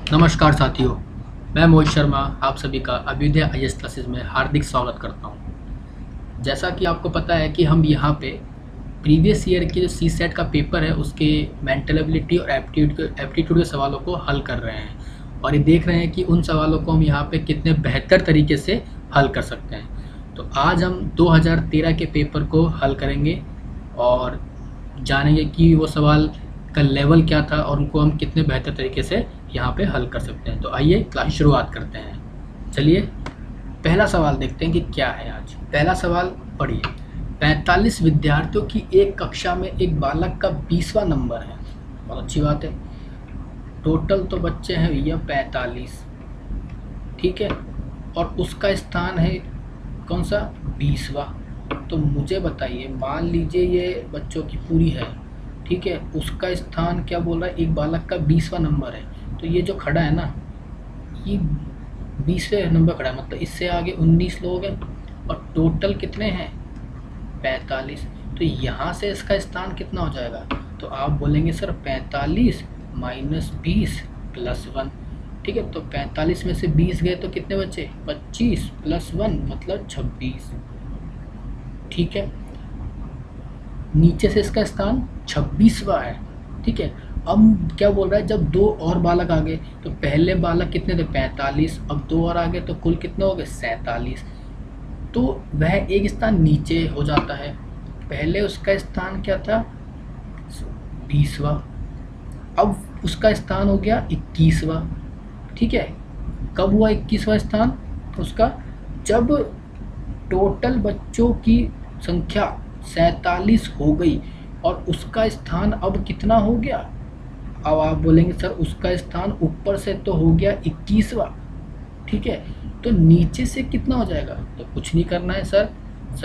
नमस्कार साथियों, मैं मोहित शर्मा आप सभी का अभ्युदय आईएएस क्लासेस में हार्दिक स्वागत करता हूं। जैसा कि आपको पता है कि हम यहां पे प्रीवियस ईयर के जो सी सेट का पेपर है उसके मेंटल एबिलिटी और एप्टीट्यूड के सवालों को हल कर रहे हैं और ये देख रहे हैं कि उन सवालों को हम यहाँ पे कितने बेहतर तरीके से हल कर सकते हैं। तो आज हम 2013 के पेपर को हल करेंगे और जानेंगे कि वो सवाल का लेवल क्या था और उनको हम कितने बेहतर तरीके से यहाँ पे हल कर सकते हैं। तो आइए क्लास शुरुआत करते हैं। चलिए पहला सवाल देखते हैं कि क्या है आज। पहला सवाल पढ़िए। 45 विद्यार्थियों की एक कक्षा में एक बालक का 20वां नंबर है। बहुत अच्छी बात है। टोटल तो बच्चे हैं भैया 45, ठीक है, और उसका स्थान है कौन सा, 20वां। तो मुझे बताइए, मान लीजिए ये बच्चों की पूरी है, ठीक है, उसका स्थान क्या बोल रहा है, एक बालक का 20वां नंबर है। तो ये जो खड़ा है ना, ये 20वें नंबर खड़ा है, मतलब इससे आगे 19 लोग हैं और टोटल कितने हैं, 45। तो यहाँ से इसका स्थान कितना हो जाएगा, तो आप बोलेंगे सर 45 माइनस 20 प्लस 1, ठीक है। तो 45 में से 20 गए तो कितने बचे, 25 प्लस 1 मतलब 26, ठीक है। नीचे से इसका स्थान 26वां है, ठीक है। अब क्या बोल रहा है, जब दो और बालक आ गए तो पहले बालक कितने थे, 45, अब दो और आ गए तो कुल कितने हो गए, 47। तो वह एक स्थान नीचे हो जाता है। पहले उसका स्थान क्या था, 20वां, अब उसका स्थान हो गया 21वां, ठीक है। कब हुआ 21वां स्थान उसका, जब टोटल बच्चों की संख्या 47 हो गई और उसका स्थान अब कितना हो गया। अब आप बोलेंगे सर उसका स्थान ऊपर से तो हो गया 21वां, ठीक है, तो नीचे से कितना हो जाएगा, तो कुछ नहीं करना है सर,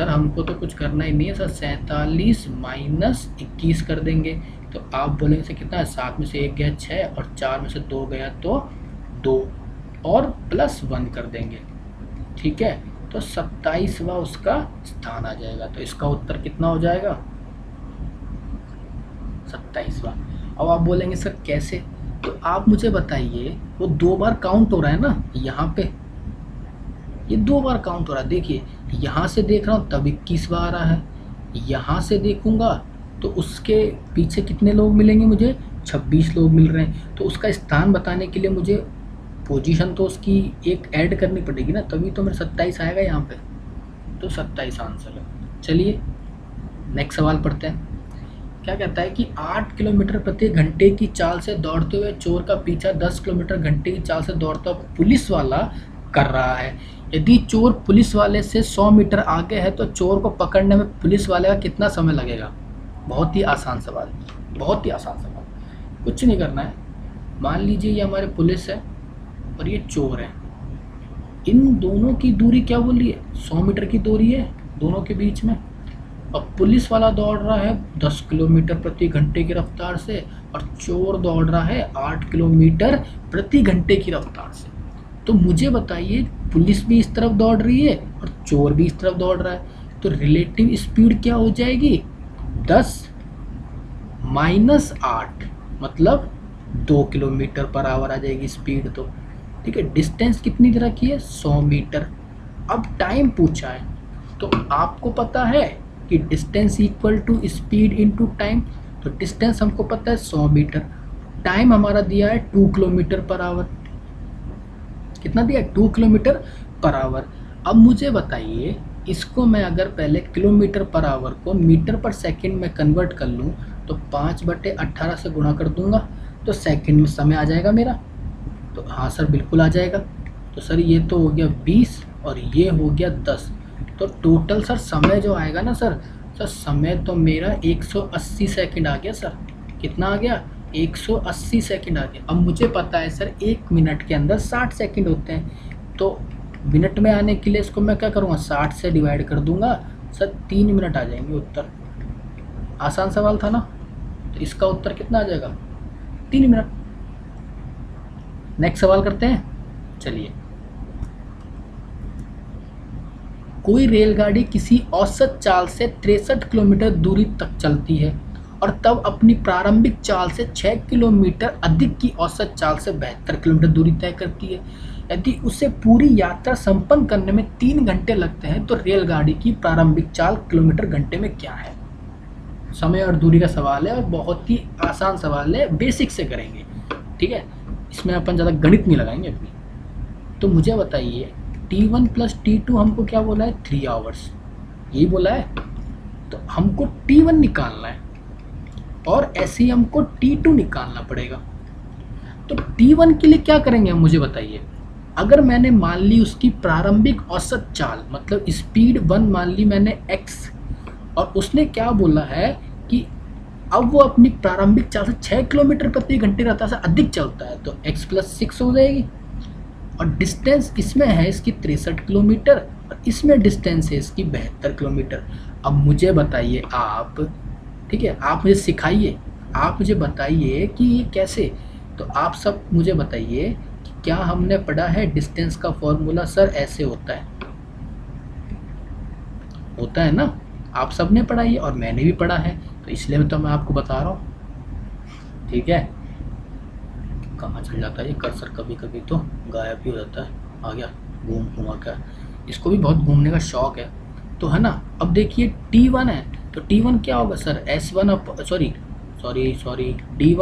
हमको तो कुछ करना ही नहीं है सर, 47 माइनस 21 कर देंगे। तो आप बोलेंगे सर कितना है, 7 में से 1 गया 6 और 4 में से 2 गया तो 2 और प्लस 1 कर देंगे, ठीक है। तो 27वां उसका स्थान आ जाएगा। तो इसका उत्तर कितना हो जाएगा, 27वां। अब आप बोलेंगे सर कैसे, तो आप मुझे बताइए, वो 2 बार काउंट हो रहा है ना यहाँ पे, ये 2 बार काउंट हो रहा है। देखिए यहाँ से देख रहा हूँ तब 21वां आ रहा है, यहाँ से देखूंगा तो उसके पीछे कितने लोग मिलेंगे मुझे, 26 लोग मिल रहे हैं। तो उसका स्थान बताने के लिए मुझे पोजीशन तो उसकी एक ऐड करनी पड़ेगी ना, तभी तो मेरा 27 आएगा यहाँ पे। तो 27 आंसर है। चलिए नेक्स्ट सवाल पढ़ते हैं। क्या कहता है कि 8 किलोमीटर प्रति घंटे की चाल से दौड़ते हुए चोर का पीछा 10 किलोमीटर घंटे की चाल से दौड़ता हुआ पुलिस वाला कर रहा है। यदि चोर पुलिस वाले से 100 मीटर आगे है तो चोर को पकड़ने में पुलिस वाले का कितना समय लगेगा। बहुत ही आसान सवाल, बहुत ही आसान सवाल, कुछ नहीं करना है। मान लीजिए ये हमारे पुलिस है और ये चोर है, इन दोनों की दूरी क्या बोली है, 100 मीटर की दूरी है दोनों के बीच में। अब पुलिस वाला दौड़ रहा है 10 किलोमीटर प्रति घंटे की रफ्तार से और चोर दौड़ रहा है 8 किलोमीटर प्रति घंटे की रफ्तार से। तो मुझे बताइए, पुलिस भी इस तरफ दौड़ रही है और चोर भी इस तरफ दौड़ रहा है, तो रिलेटिव स्पीड क्या हो जाएगी, 10 माइनस 8 मतलब 2 किलोमीटर पर आवर आ जाएगी स्पीड। तो ठीक है, डिस्टेंस कितनी तरह की है, 100 मीटर। अब टाइम पूछा है तो आपको पता है कि distance equal to speed into time. तो डिस्टेंस हमको पता है 100 मीटर, टाइम हमारा दिया है 2 किलोमीटर पर आवर। कितना दिया है, 2 किलोमीटर पर आवर। अब मुझे बताइए, इसको मैं अगर पहले किलोमीटर पर आवर को मीटर पर सेकंड में कन्वर्ट कर लूँ तो 5/18 से गुणा कर दूंगा तो सेकंड में समय आ जाएगा मेरा। तो हाँ सर बिल्कुल आ जाएगा। तो सर ये तो हो गया 20 और ये हो गया 10, तो टोटल सर समय जो आएगा ना सर समय तो मेरा 180 सेकंड आ गया सर। कितना आ गया, 180 सेकंड आ गया। अब मुझे पता है सर 1 मिनट के अंदर 60 सेकंड होते हैं, तो मिनट में आने के लिए इसको मैं क्या करूँगा, 60 से डिवाइड कर दूंगा सर, 3 मिनट आ जाएंगे उत्तर। आसान सवाल था ना, तो इसका उत्तर कितना आ जाएगा, 3 मिनट। नेक्स्ट सवाल करते हैं। चलिए, कोई रेलगाड़ी किसी औसत चाल से 63 किलोमीटर दूरी तक चलती है और तब अपनी प्रारंभिक चाल से 6 किलोमीटर अधिक की औसत चाल से 72 किलोमीटर दूरी तय करती है। यदि उसे पूरी यात्रा संपन्न करने में 3 घंटे लगते हैं तो रेलगाड़ी की प्रारंभिक चाल किलोमीटर घंटे में क्या है? समय और दूरी का सवाल है और बहुत ही आसान सवाल है, बेसिक से करेंगे, ठीक है। इसमें अपन ज़्यादा गणित नहीं लगाएंगे अपनी। तो मुझे बताइए T1 प्लस T2 हमको क्या बोला है? 3 आवर्स, यही बोला है। तो हमको T1 निकालना है और ऐसे ही हमको T2 निकालना पड़ेगा। तो T1 के लिए क्या करेंगे हम, मुझे बताइए। अगर मैंने मान ली उसकी प्रारंभिक औसत चाल, मतलब स्पीड 1 मान ली मैंने x, और उसने क्या बोला है कि अब वो अपनी प्रारंभिक चाल से 6 किलोमीटर प्रति घंटे की रफ्तार से अधिक चलता है, तो x प्लस 6 हो जाएगी। और डिस्टेंस इसमें है इसकी 63 किलोमीटर और इसमें डिस्टेंस है इसकी 72 किलोमीटर। अब मुझे बताइए आप, ठीक है, आप मुझे सिखाइए, आप मुझे बताइए कि ये कैसे। तो आप सब मुझे बताइए कि क्या हमने पढ़ा है डिस्टेंस का फॉर्मूला? सर ऐसे होता है ना, आप सब ने पढ़ा है और मैंने भी पढ़ा है, तो इसलिए तो मैं आपको बता रहा हूँ, ठीक है। कहाँ चल जाता है ये कर्सर, कभी कभी तो गायब ही हो जाता है। आ गया घूम घुमा कर, इसको भी बहुत घूमने का शौक है, तो है ना। अब देखिए T1 है, तो T1 क्या होगा सर? D1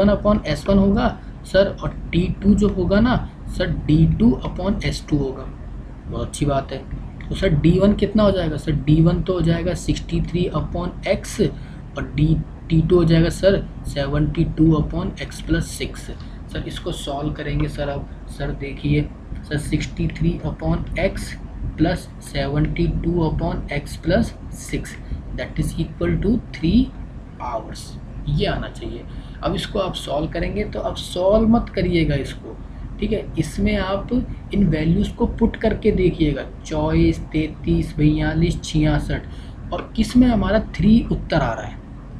अपॉन S1 होगा सर, और T2 जो होगा ना सर D2 अपॉन S2 होगा। बहुत अच्छी बात है। तो सर D1 कितना हो जाएगा सर? D1 तो हो जाएगा 63 अपॉन x और T2 हो जाएगा sir 72 upon x plus 6। Sir इसको सॉल्व करेंगे सर। अब सर देखिए sir 63 upon x plus 72 upon x plus 6 that is equal to 3 hours, ये आना चाहिए। अब इसको आप सॉल्व करेंगे, तो अब सॉल्व मत करिएगा इसको, ठीक है। इसमें आप इन वैल्यूज़ को पुट करके देखिएगा, 24, 33, 42, 66, और किस में हमारा 3 उत्तर आ रहा है,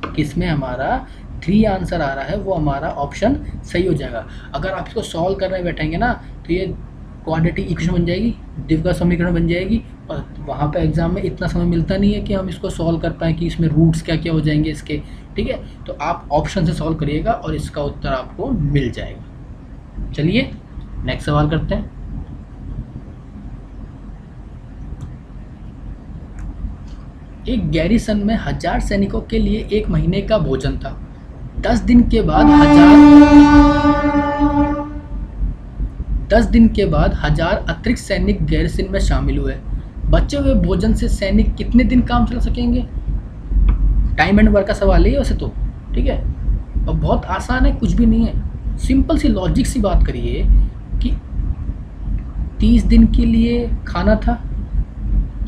किस में हमारा 3 आंसर आ रहा है, वो हमारा ऑप्शन सही हो जाएगा। अगर आप इसको सॉल्व करने बैठेंगे ना तो ये क्वाड्रेटिक इक्वेशन बन जाएगी, द्विघात समीकरण बन जाएगी, और वहाँ पे एग्जाम में इतना समय मिलता नहीं है कि हम इसको सॉल्व कर पाएँ कि इसमें रूट्स क्या क्या हो जाएंगे इसके, ठीक है। तो आप ऑप्शन से सॉल्व करिएगा और इसका उत्तर आपको मिल जाएगा। चलिए नेक्स्ट सवाल करते हैं। एक गैरिसन में 1000 सैनिकों के लिए 1 महीने का भोजन था। 10 दिन के बाद 1000 अतिरिक्त सैनिक गैरिसन में शामिल हुए। बचे हुए भोजन से सैनिक कितने दिन काम चला सकेंगे? टाइम एंड वर्क का सवाल है वैसे तो, ठीक है, और बहुत आसान है, कुछ भी नहीं है। सिंपल सी लॉजिक सी बात करिए कि 30 दिन के लिए खाना था,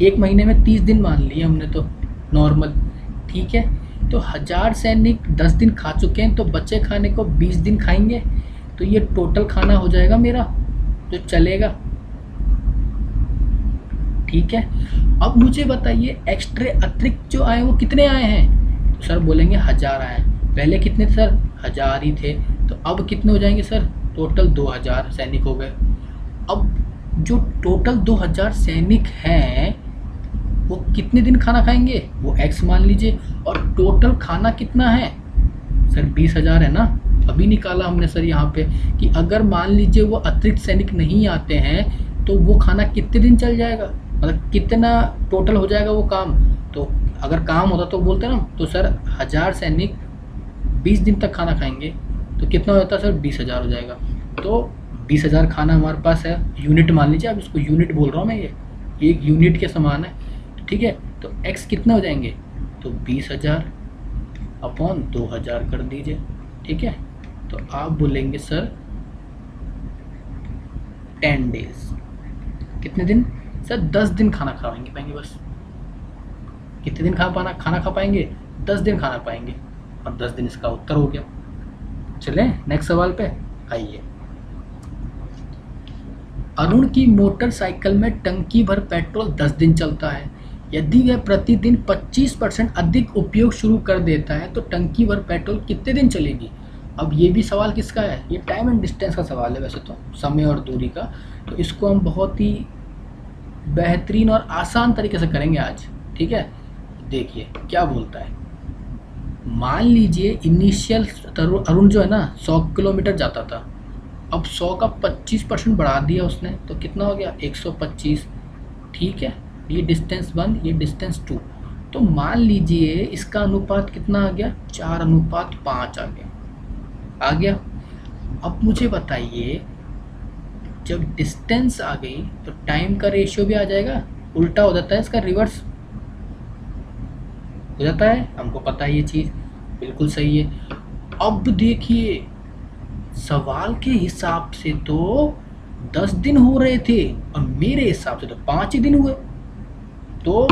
1 महीने में 30 दिन मान लिए हमने तो नॉर्मल, ठीक है। तो 1000 सैनिक 10 दिन खा चुके हैं, तो बचे खाने को 20 दिन खाएंगे, तो ये टोटल खाना हो जाएगा मेरा जो चलेगा, ठीक है। अब मुझे बताइए एक्स्ट्रा अतिरिक्त जो आए वो कितने आए हैं? तो सर बोलेंगे 1000 आए हैं। पहले कितने सर? 1000 ही थे, तो अब कितने हो जाएंगे सर? टोटल 2000 सैनिक हो गए। अब जो टोटल 2000 सैनिक हैं वो कितने दिन खाना खाएंगे? वो x मान लीजिए, और टोटल खाना कितना है सर? 20,000 है ना, अभी निकाला हमने सर यहाँ पे कि अगर मान लीजिए वो अतिरिक्त सैनिक नहीं आते हैं तो वो खाना कितने दिन चल जाएगा, मतलब कितना टोटल हो जाएगा वो काम। तो अगर काम होता तो बोलते ना, तो सर 1000 सैनिक 20 दिन तक खाना खाएंगे तो कितना हो जाता है सर? 20,000 हो जाएगा। तो 20,000 खाना हमारे पास है, यूनिट मान लीजिए, अब इसको यूनिट बोल रहा हूँ मैं, ये एक यूनिट के समान है, ठीक है। तो x कितने हो जाएंगे? तो 20,000 अपॉन 2000 कर दीजिए, ठीक है। तो आप बोलेंगे सर 10 डेज, कितने दिन सर? 10 दिन खाना खा पाएंगे बस। कितने दिन खाना खा पाएंगे? 10 दिन खाना पाएंगे, और 10 दिन इसका उत्तर हो गया। चलें नेक्स्ट सवाल पे आइए। अरुण की मोटरसाइकिल में टंकी भर पेट्रोल 10 दिन चलता है। यदि वह प्रतिदिन 25% अधिक उपयोग शुरू कर देता है तो टंकी भर पेट्रोल कितने दिन चलेगी? अब ये भी सवाल किसका है? ये टाइम एंड डिस्टेंस का सवाल है वैसे तो, समय और दूरी का। तो इसको हम बहुत ही बेहतरीन और आसान तरीके से करेंगे आज, ठीक है। देखिए क्या बोलता है, मान लीजिए इनिशियल अरुण जो है ना 100 किलोमीटर जाता था, अब 100 का 25% बढ़ा दिया उसने, तो कितना हो गया 125। ठीक है, ये डिस्टेंस 1, ये डिस्टेंस 2, तो मान लीजिए इसका अनुपात कितना आ गया, 4:5 आ गया। आ गया। अब मुझे बताइए, जब डिस्टेंस आ गई तो टाइम का रेशियो भी आ जाएगा, उल्टा हो जाता है, इसका रिवर्स हो जाता है, हमको पता है ये चीज़ बिल्कुल सही है। अब देखिए, सवाल के हिसाब से तो 10 दिन हो रहे थे और मेरे हिसाब से तो 5 ही दिन हुए, तो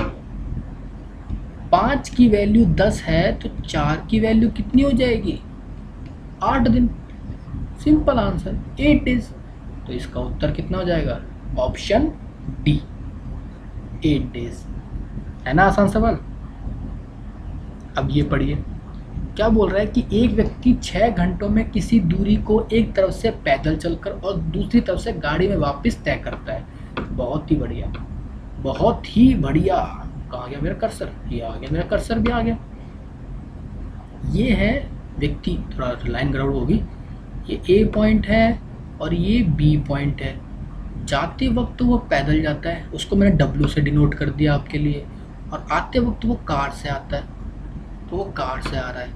5 की वैल्यू 10 है तो 4 की वैल्यू कितनी हो जाएगी, 8 दिन। Simple answer 8 days. तो इसका उत्तर कितना हो जाएगा, ऑप्शन डी, 8 डेज। है ना आसान सवाल। अब ये पढ़िए, क्या बोल रहा है कि एक व्यक्ति 6 घंटों में किसी दूरी को एक तरफ से पैदल चलकर और दूसरी तरफ से गाड़ी में वापस तय करता है। बहुत ही बढ़िया, बहुत ही बढ़िया। कहाँ गया मेरा कर्सर, ये आ गया, मेरा कर्सर भी आ गया। ये है व्यक्ति, थोड़ा लाइन गड़बड़ होगी, ये ए पॉइंट है और ये बी पॉइंट है। जाते वक्त वो पैदल जाता है, उसको मैंने डब्ल्यू से डिनोट कर दिया आपके लिए, और आते वक्त वो कार से आता है, तो वो कार से आ रहा है,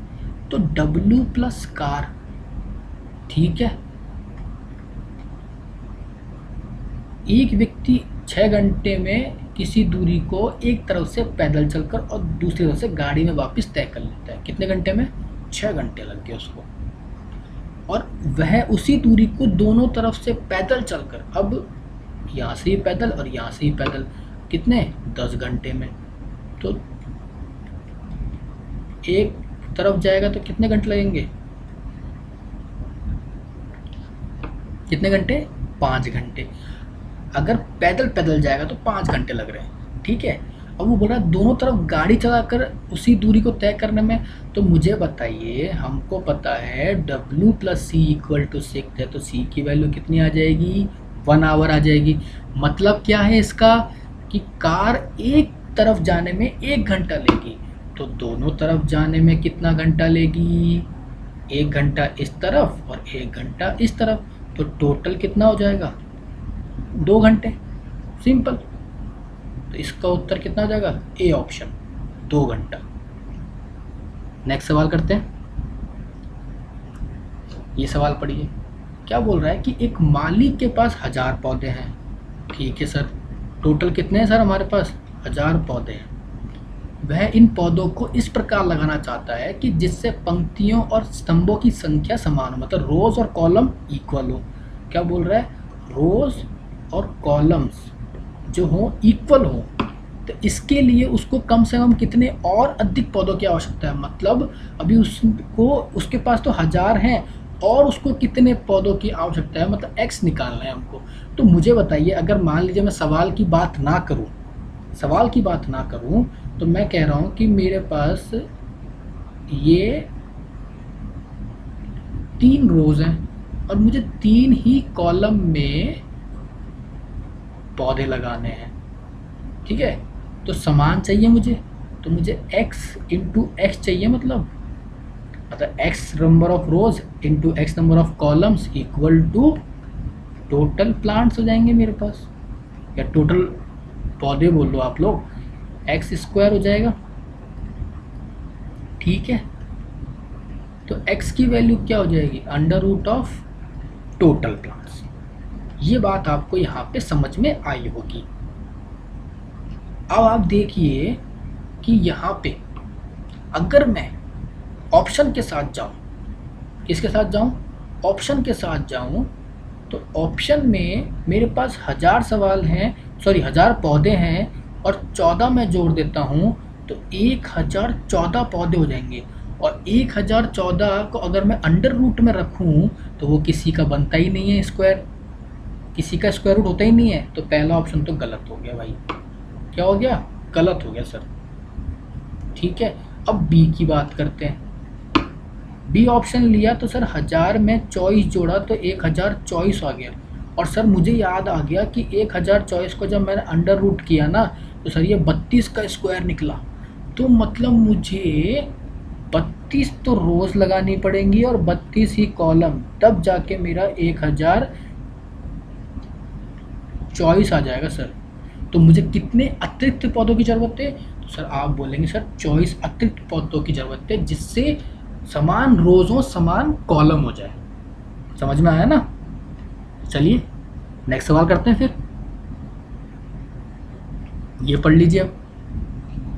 तो W प्लस कार। ठीक है, एक व्यक्ति 6 घंटे में किसी दूरी को एक तरफ से पैदल चलकर और दूसरी तरफ से गाड़ी में वापस तय कर लेता है। कितने घंटे में, 6 घंटे लग गए उसको, और वह उसी दूरी को दोनों तरफ से पैदल चलकर, अब यहाँ से ही पैदल और यहाँ से ही पैदल, कितने 10 घंटे में। तो एक तरफ जाएगा तो कितने घंटे लगेंगे, कितने घंटे, 5 घंटे। अगर पैदल पैदल जाएगा तो 5 घंटे लग रहे हैं। ठीक है, अब वो बोल रहा है दोनों तरफ गाड़ी चलाकर उसी दूरी को तय करने में, तो मुझे बताइए, हमको पता है W plus C equal to 6 है, तो C की वैल्यू कितनी आ जाएगी, 1 आवर आ जाएगी। मतलब क्या है इसका, कि कार एक तरफ जाने में 1 घंटा लेगी, तो दोनों तरफ जाने में कितना घंटा लेगी, 1 घंटा इस तरफ और 1 घंटा इस तरफ, तो टोटल कितना हो जाएगा, 2 घंटे। सिंपल। तो इसका उत्तर कितना हो जाएगा, ए ऑप्शन, 2 घंटा। नेक्स्ट सवाल करते हैं। ये सवाल पढ़िए, क्या बोल रहा है कि एक माली के पास 1000 पौधे हैं। ठीक है सर, टोटल कितने हैं सर हमारे पास, 1000 पौधे हैं। वह इन पौधों को इस प्रकार लगाना चाहता है कि जिससे पंक्तियों और स्तंभों की संख्या समान हो, मतलब रोज और कॉलम इक्वल हो। क्या बोल रहा है, रोज और कॉलम्स जो हो इक्वल हो, तो इसके लिए उसको कम से कम कितने और अधिक पौधों की आवश्यकता है। मतलब अभी उसको, उसके पास तो 1000 हैं और उसको कितने पौधों की आवश्यकता है, मतलब x निकालना है हमको। तो मुझे बताइए, अगर मान लीजिए मैं सवाल की बात ना करूं, तो मैं कह रहा हूं कि मेरे पास ये 3 रोज हैं और मुझे 3 ही कॉलम में पौधे लगाने हैं। ठीक है, तो समान चाहिए मुझे, तो मुझे x इंटू एक्स चाहिए, मतलब x number of rows into x number of columns equal to total plants हो जाएंगे मेरे पास, या टोटल पौधे बोल लो आप लोग, x स्क्वायर हो जाएगा। ठीक है, तो x की वैल्यू क्या हो जाएगी, under root of total plants. ये बात आपको यहाँ पे समझ में आई होगी। अब आप देखिए कि यहाँ पे अगर मैं ऑप्शन के साथ जाऊँ, किसके साथ जाऊँ, ऑप्शन के साथ जाऊँ, तो ऑप्शन में मेरे पास 1000 सवाल हैं, सॉरी 1000 पौधे हैं, और 14 में जोड़ देता हूँ तो 1014 पौधे हो जाएंगे। और 1014 को अगर मैं अंडर रूट में रखूँ तो वो किसी का बनता ही नहीं है स्क्वायर, किसी का स्क्वायर रूट होता ही नहीं है। तो पहला ऑप्शन तो गलत हो गया भाई, क्या हो गया, गलत हो गया सर। ठीक है, अब बी की बात करते हैं। बी ऑप्शन लिया तो सर 1000 में 24 जोड़ा तो 1024 आ गया, और सर मुझे याद आ गया कि 1024 को जब मैंने अंडर रूट किया ना, तो सर ये 32 का स्क्वायर निकला। तो मतलब मुझे 32 तो रोज लगानी पड़ेंगी और 32 ही कॉलम, तब जाके मेरा 1024 आ जाएगा सर। तो मुझे कितने अतिरिक्त पौधों की ज़रूरत है? तो सर आप बोलेंगे सर 24 अतिरिक्त पौधों की ज़रूरत है, जिससे समान रोज़ों समान कॉलम हो जाए। समझ में आया ना? चलिए नेक्स्ट सवाल करते हैं। फिर ये पढ़ लीजिए अब।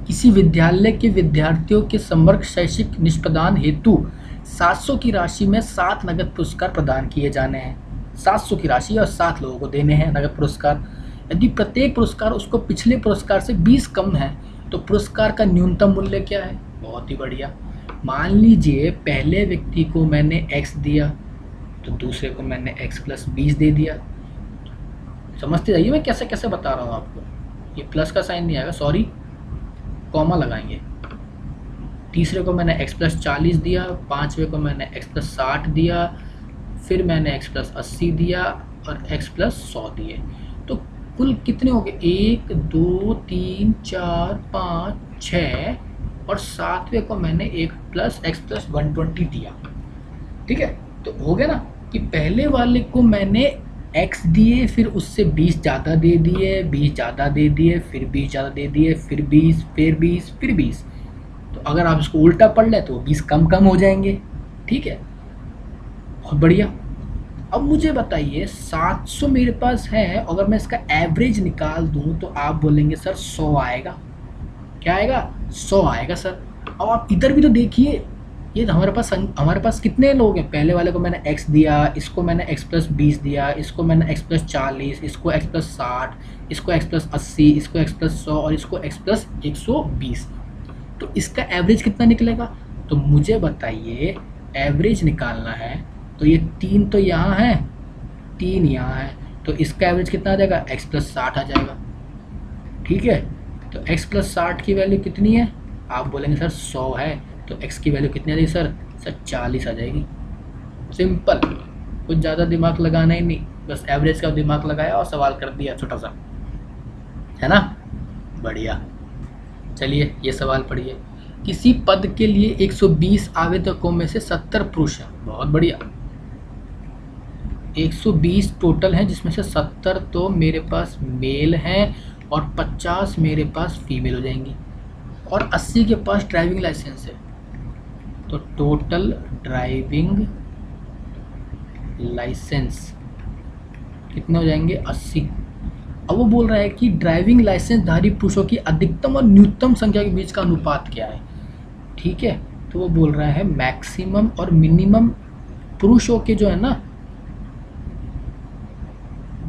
किसी विद्यालय के विद्यार्थियों के समग्र शैक्षिक निष्प्रदान हेतु 700 की राशि में 7 नगद पुरस्कार प्रदान किए जाने हैं। 700 की राशि और 7 लोगों को देने हैं नगद पुरस्कार। यदि प्रत्येक पुरस्कार उसको पिछले पुरस्कार से 20 कम है तो पुरस्कार का न्यूनतम मूल्य क्या है? बहुत ही बढ़िया। मान लीजिए पहले व्यक्ति को मैंने x दिया तो दूसरे को मैंने x + 20 दे दिया। समझते जाइए मैं कैसे कैसे बता रहा हूँ आपको। ये प्लस का साइन नहीं आएगा, सॉरी, कॉमा लगाएंगे। तीसरे को मैंने x + 40 दिया, पांचवे को मैंने x + 60 दिया, फिर मैंने x + 80 दिया और x + 100 दिए। तो कुल कितने हो गए? 1 2 3 4 5 6 और सातवें को मैंने 1 + x + 120 दिया। ठीक है, तो हो गया ना कि पहले वाले को मैंने x दिए, फिर उससे 20 ज़्यादा दे दिए, 20 ज़्यादा दे दिए, फिर 20 ज़्यादा दे दिए, फिर 20, फिर 20, फिर 20। तो अगर आप इसको उल्टा पढ़ लें तो 20 कम कम हो जाएंगे। ठीक है, बहुत बढ़िया। अब मुझे बताइए 700 मेरे पास है, अगर मैं इसका एवरेज निकाल दूं तो आप बोलेंगे सर 100 आएगा। क्या आएगा? 100 आएगा सर। अब आप इधर भी तो देखिए, ये हमारे पास कितने लोग हैं? पहले वाले को मैंने x दिया, इसको मैंने x + 20 दिया, इसको मैंने x + 40, इसको x + 60, इसको x + 80, इसको x + 100 और इसको x + 120। तो इसका एवरेज कितना निकलेगा? तो मुझे बताइए, एवरेज निकालना है तो ये 3 तो यहाँ है, 3 यहाँ है, तो इसका एवरेज कितना आ जाएगा? x + 60 आ जाएगा। ठीक है, तो x + 60 की वैल्यू कितनी है? आप बोलेंगे सर 100 है, तो x की वैल्यू कितनी आ जाएगी सर? 40 आ जाएगी। सिंपल, कुछ ज़्यादा दिमाग लगाना ही नहीं, बस एवरेज का दिमाग लगाया और सवाल कर दिया छोटा सा, है ना? बढ़िया। चलिए ये सवाल पढ़िए। किसी पद के लिए 120 आवेदकों में से 70 पुरुष हैं। बहुत बढ़िया। 120 टोटल हैं, जिसमें से 70 तो मेरे पास मेल हैं और 50 मेरे पास फीमेल हो जाएंगी, और 80 के पास ड्राइविंग लाइसेंस है। तो टोटल ड्राइविंग लाइसेंस कितने हो जाएंगे? 80। अब वो बोल रहा है कि ड्राइविंग लाइसेंस धारी पुरुषों की अधिकतम और न्यूनतम संख्या के बीच का अनुपात क्या है। ठीक है, तो वो बोल रहा है मैक्सिमम और मिनिमम पुरुषों के जो है ना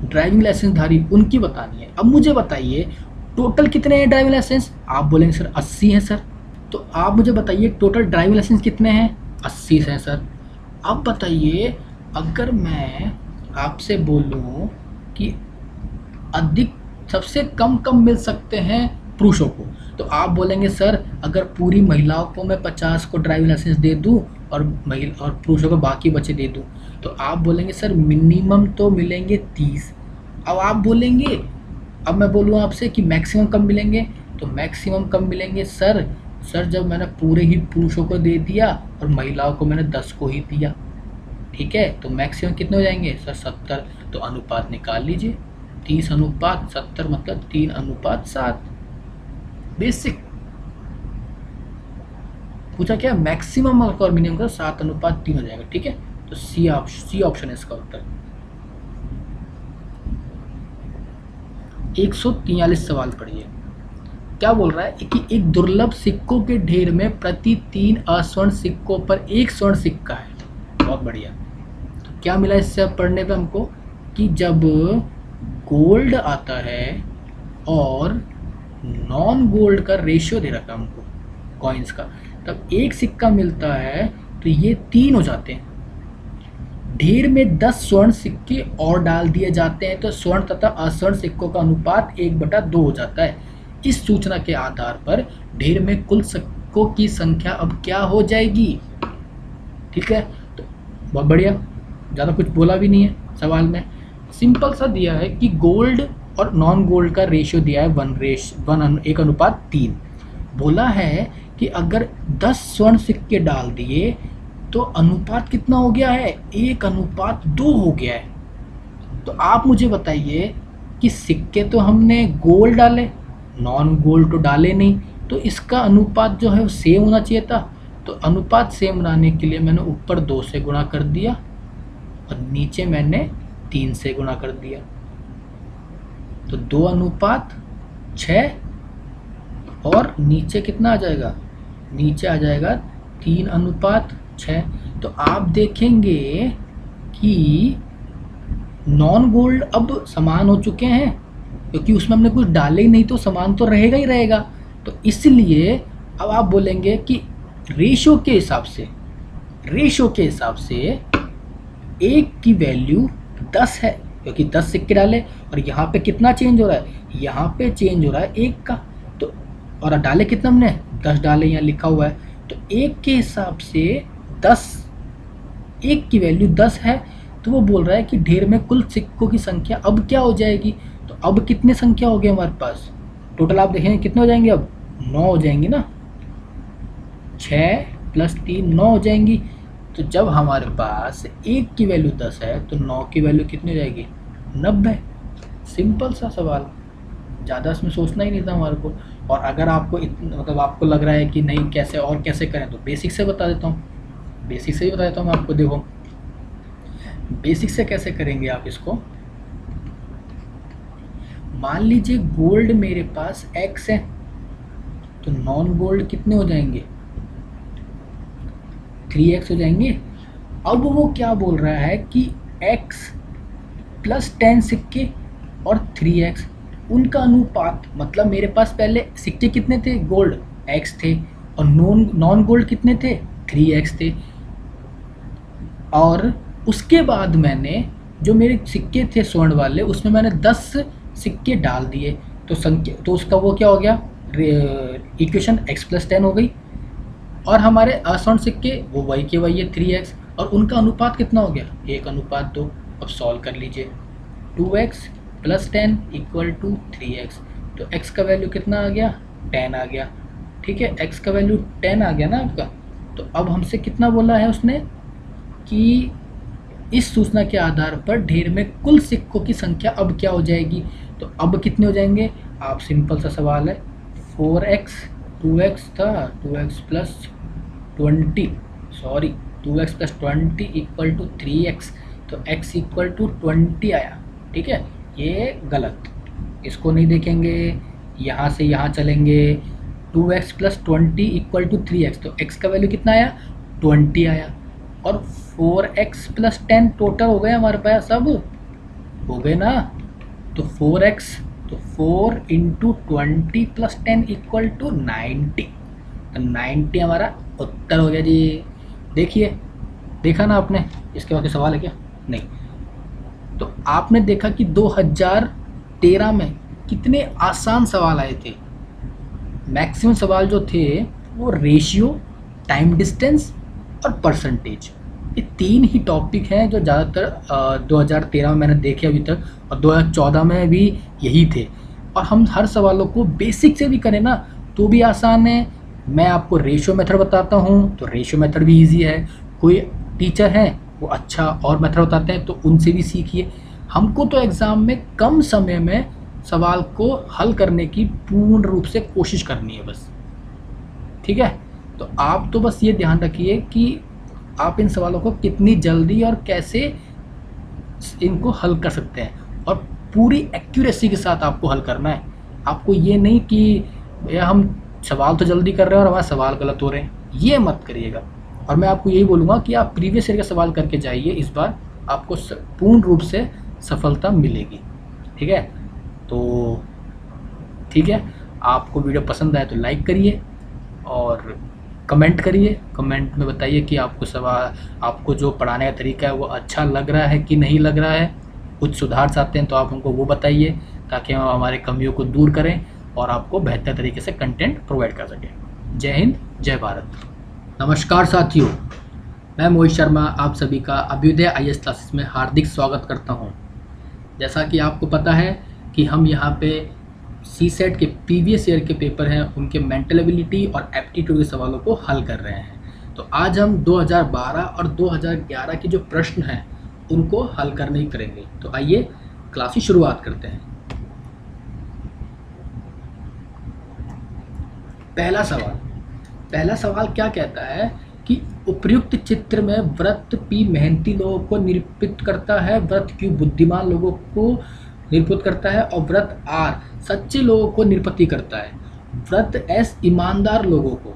ड्राइविंग लाइसेंस धारी, उनकी बतानी है। अब मुझे बताइए टोटल कितने हैं ड्राइविंग लाइसेंस? आप बोलेंगे सर 80 हैं सर। तो आप मुझे बताइए टोटल ड्राइविंग लाइसेंस कितने हैं? 80 हैं सर। अब बताइए अगर मैं आपसे बोलूं कि अधिक सबसे कम कम मिल सकते हैं पुरुषों को, तो आप बोलेंगे सर अगर पूरी महिलाओं को मैं 50 को ड्राइविंग लाइसेंस दे दूं और पुरुषों को बाकी बचे दे दूं, तो आप बोलेंगे सर मिनिमम तो मिलेंगे 30। अब आप बोलेंगे, अब मैं बोलूँ आपसे कि मैक्सिमम कब मिलेंगे, तो मैक्सिमम कब मिलेंगे सर जब मैंने पूरे ही पुरुषों को दे दिया और महिलाओं को मैंने 10 को ही दिया। ठीक है, तो मैक्सिमम कितने हो जाएंगे सर? 70। तो अनुपात निकाल लीजिए, 30:70 मतलब 3:7। बेसिक पूछा क्या? मैक्सिमम और मिनिमम का 7:3 हो जाएगा। ठीक है, तो सी ऑप्शन है इसका उत्तर। 143 सवाल पढ़िए। क्या बोल रहा है कि एक दुर्लभ सिक्कों के ढेर में प्रति 3 अस्वर्ण सिक्कों पर 1 स्वर्ण सिक्का है। बहुत बढ़िया। तो क्या मिला इससे पढ़ने पे हमको कि जब गोल्ड आता है और नॉन गोल्ड का रेशियो दे रखा है हमको कॉइन्स का, तब एक सिक्का मिलता है तो ये 3 हो जाते हैं। ढेर में 10 स्वर्ण सिक्के और डाल दिए जाते हैं तो स्वर्ण तथा अस्वर्ण सिक्कों का अनुपात 1/2 हो जाता है। इस सूचना के आधार पर ढेर में कुल सिक्कों की संख्या अब क्या हो जाएगी? ठीक है, तो बहुत बढ़िया, ज़्यादा कुछ बोला भी नहीं है सवाल में, सिंपल सा दिया है कि गोल्ड और नॉन गोल्ड का रेशियो दिया है 1:3। बोला है कि अगर 10 स्वर्ण सिक्के डाल दिए तो अनुपात कितना हो गया है, 1:2 हो गया है। तो आप मुझे बताइए कि सिक्के तो हमने गोल्ड डाले, नॉन गोल्ड तो डाले नहीं, तो इसका अनुपात जो है वो सेम होना चाहिए था। तो अनुपात सेम बनाने के लिए मैंने ऊपर 2 से गुणा कर दिया और नीचे मैंने 3 से गुणा कर दिया। तो 2:6 और नीचे कितना आ जाएगा, नीचे आ जाएगा 3:6। तो आप देखेंगे कि नॉन गोल्ड अब समान हो चुके हैं, क्योंकि उसमें हमने कुछ डाले ही नहीं तो समान तो रहेगा ही रहेगा। तो इसलिए अब आप बोलेंगे कि रेशो के हिसाब से एक की वैल्यू 10 है, क्योंकि 10 सिक्के डाले और यहाँ पे कितना चेंज हो रहा है, यहाँ पे चेंज हो रहा है 1 का। तो और डाले कितना हमने, 10 डाले, यहाँ लिखा हुआ है। तो 1 के हिसाब से 10, 1 की वैल्यू 10 है, तो वो बोल रहा है कि ढेर में कुल सिक्कों की संख्या अब क्या हो जाएगी। तो अब कितने संख्या हो गए हमारे पास टोटल, आप देखेंगे कितने हो जाएंगे, अब 9 हो जाएंगी ना, 6 + 3 9 हो जाएंगी। तो जब हमारे पास 1 की वैल्यू 10 है तो 9 की वैल्यू कितनी हो जाएगी, 90। सिंपल सा सवाल, ज़्यादा इसमें सोचना ही नहीं था हमारे को। और अगर आपको मतलब आपको लग रहा है कि नहीं कैसे और कैसे करें, तो बेसिक से बता देता हूँ, बेसिक से ही बता देता हूँ मैं आपको। देखो बेसिक से कैसे करेंगे आप इसको। मान लीजिए गोल्ड मेरे पास x है, तो नॉन गोल्ड कितने हो जाएंगे, 3x हो जाएंगे। अब वो क्या बोल रहा है कि x + 10 सिक्के और 3x उनका अनुपात, मतलब मेरे पास पहले सिक्के कितने थे, गोल्ड x थे, और नॉन गोल्ड कितने थे, 3x थे। और उसके बाद मैंने जो मेरे सिक्के थे स्वर्ण वाले, उसमें मैंने 10 सिक्के डाल दिए, तो संख्या तो उसका वो क्या हो गया, इक्वेशन x + 10 हो गई। और हमारे अस्वर्ण सिक्के वो वही के वही है 3x, और उनका अनुपात कितना हो गया, 1:2। अब सॉल्व कर लीजिए, 2x + 10 = 3x। तो x का वैल्यू कितना आ गया, 10 आ गया। ठीक है, x का वैल्यू 10 आ गया ना आपका। तो अब हमसे कितना बोला है उसने कि इस सूचना के आधार पर ढेर में कुल सिक्कों की संख्या अब क्या हो जाएगी। तो अब कितने हो जाएंगे, आप सिंपल सा सवाल है, 4x, 2x था, 2x + 20 = 3x। तो x = 20 आया। ठीक है, ये गलत, इसको नहीं देखेंगे, यहाँ से यहाँ चलेंगे। 2x + 20 = 3x, तो x का वैल्यू कितना आया, 20 आया। और 4x + 10 टोटल हो गए हमारे पास, सब हो गए ना। तो 4x, तो 4 × 20 + 10 = 90। तो 90 हमारा उत्तर हो गया जी। देखिए, देखा ना आपने, इसके बाद सवाल है क्या, नहीं। तो आपने देखा कि 2013 में कितने आसान सवाल आए थे। मैक्सिमम सवाल जो थे वो रेशियो, टाइम डिस्टेंस और परसेंटेज, ये 3 ही टॉपिक हैं जो ज़्यादातर 2013 में मैंने देखे अभी तक, और 2014 में भी यही थे। और हम हर सवालों को बेसिक से भी करें ना तो भी आसान है। मैं आपको रेशियो मेथड बताता हूँ तो रेशियो मेथड भी इजी है। कोई टीचर हैं वो अच्छा और मेथड बताते हैं तो उनसे भी सीखिए। हमको तो एग्ज़ाम में कम समय में सवाल को हल करने की पूर्ण रूप से कोशिश करनी है बस। ठीक है, तो आप तो बस ये ध्यान रखिए कि आप इन सवालों को कितनी जल्दी और कैसे इनको हल कर सकते हैं, और पूरी एक्यूरेसी के साथ आपको हल करना है। आपको ये नहीं कि हम सवाल तो जल्दी कर रहे हैं और हमारे सवाल गलत हो रहे हैं, ये मत करिएगा। और मैं आपको यही बोलूँगा कि आप प्रीवियस ईयर का सवाल करके जाइए, इस बार आपको पूर्ण रूप से सफलता मिलेगी। ठीक है, तो ठीक है, आपको वीडियो पसंद आए तो लाइक करिए और कमेंट करिए। कमेंट में बताइए कि आपको सवाल, आपको जो पढ़ाने का तरीका है वो अच्छा लग रहा है कि नहीं लग रहा है। कुछ सुधार चाहते हैं तो आप हमको वो बताइए, ताकि हम हमारे कमियों को दूर करें और आपको बेहतर तरीके से कंटेंट प्रोवाइड कर सकें। जय हिंद, जय भारत। नमस्कार साथियों, मैं मोहित शर्मा आप सभी का अभ्युदय IAS क्लासेस में हार्दिक स्वागत करता हूं। जैसा कि आपको पता है कि हम यहाँ पे सी सेट के प्रीवियस ईयर के पेपर हैं उनके मेंटल एबिलिटी और एप्टीट्यूड के सवालों को हल कर रहे हैं। तो आज हम 2012 और 2011 के जो प्रश्न हैं उनको हल करने ही करेंगे। तो आइए क्लास की शुरुआत करते हैं। पहला सवाल क्या कहता है कि उपर्युक्त चित्र में व्रत P मेहनती लोगों को निरूपित करता है, व्रत Q बुद्धिमान लोगों को निरूपित करता है और व्रत R सच्चे लोगों को निरूपित करता है। व्रत S ईमानदार लोगों को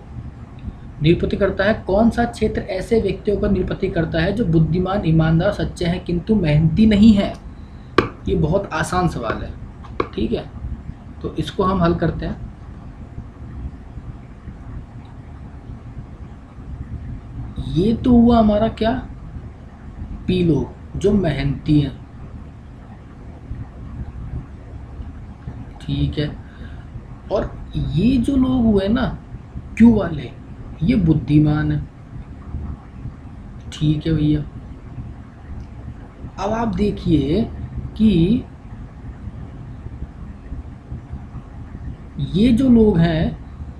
निरूपित करता है। कौन सा क्षेत्र ऐसे व्यक्तियों को निरूपित करता है जो बुद्धिमान, ईमानदार, सच्चे हैं किंतु मेहनती नहीं है? ये बहुत आसान सवाल है, ठीक है। तो इसको हम हल करते हैं। ये तो हुआ हमारा क्या, P लोग जो मेहनती हैं, ठीक है। और ये जो लोग हुए ना Q वाले, ये बुद्धिमान है, ठीक है भैया। अब आप देखिए कि ये जो लोग हैं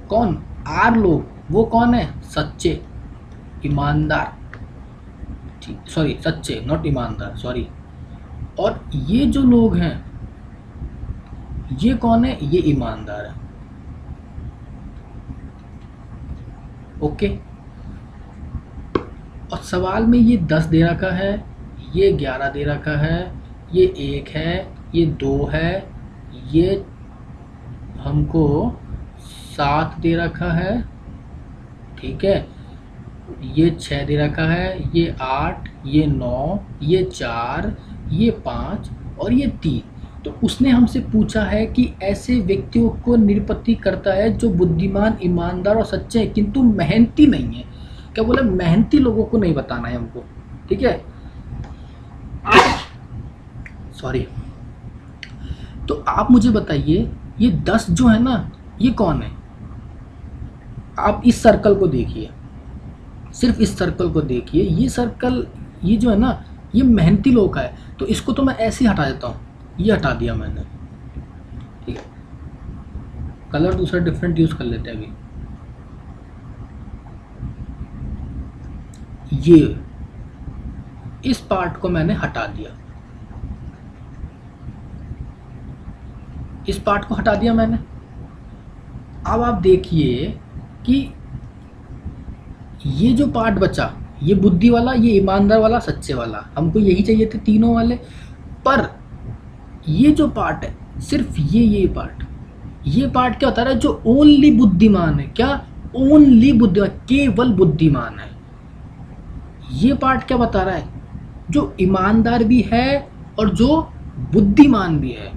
कौन, R लोग, वो कौन है, सच्चे, ईमानदार, ठीक, सॉरी सच्चे, नॉट ईमानदार, सॉरी। और ये जो लोग हैं ये कौन है, ये ईमानदार है, ओके। और सवाल में ये 10 दे रखा है, ये 11 दे रखा है, ये 1 है, ये 2 है, ये हमको 7 दे रखा है, ठीक है, ये 6 दे रखा है, ये 8, ये 9, ये 4, ये 5 और ये 3। तो उसने हमसे पूछा है कि ऐसे व्यक्तियों को निरूपित करता है जो बुद्धिमान, ईमानदार और सच्चे हैं किंतु मेहनती नहीं है। क्या बोला, मेहनती लोगों को नहीं बताना है हमको, ठीक है, सॉरी। तो आप मुझे बताइए ये 10 जो है ना ये कौन है? आप इस सर्कल को देखिए, सिर्फ इस सर्कल को देखिए। ये सर्कल, ये जो है ना ये मेहनती लोग का है। तो इसको तो मैं ऐसे ही हटा देता हूँ, ये हटा दिया मैंने, ठीक है। कलर दूसरा डिफरेंट यूज कर लेते हैं अभी। ये इस पार्ट को मैंने हटा दिया, इस पार्ट को हटा दिया मैंने। अब आप देखिए कि ये जो पार्ट बचा, ये बुद्धि वाला, ये ईमानदार वाला, सच्चे वाला, हमको यही चाहिए थे तीनों वाले। पर ये जो पार्ट है, सिर्फ ये पार्ट क्या होता है, जो ओनली बुद्धिमान है, क्या, ओनली बुद्धिमान, केवल बुद्धिमान है। ये पार्ट क्या बता रहा है, जो ईमानदार भी है और जो बुद्धिमान भी है।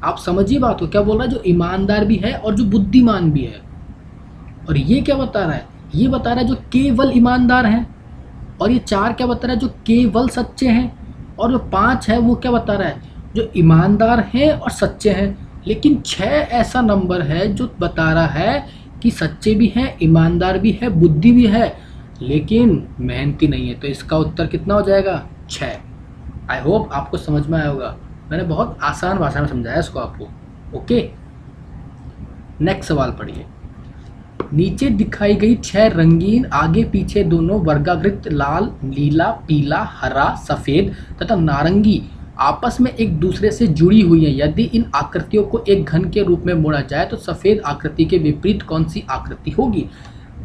आप समझिए बात को, क्या बोल रहा है, जो ईमानदार भी है और जो बुद्धिमान भी है। और ये क्या बता रहा है, ये बता रहा है जो केवल ईमानदार हैं। और ये 4 क्या बता रहा है, जो केवल सच्चे हैं। और जो 5 है वो क्या बता रहा है, जो ईमानदार हैं और सच्चे हैं। लेकिन 6 ऐसा नंबर है जो बता रहा है कि सच्चे भी हैं, ईमानदार भी है, बुद्धि भी है, लेकिन मेहनती नहीं है। तो इसका उत्तर कितना हो जाएगा, 6। आई होप आपको समझ में आया होगा, मैंने बहुत आसान भाषा में समझाया इसको आपको, ओके। नेक्स्ट सवाल पढ़िए। नीचे दिखाई गई 6 रंगीन आगे पीछे दोनों वर्गाकृत लाल, नीला, पीला, हरा, सफ़ेद तथा नारंगी आपस में एक दूसरे से जुड़ी हुई हैं। यदि इन आकृतियों को एक घन के रूप में मोड़ा जाए तो सफ़ेद आकृति के विपरीत कौन सी आकृति होगी?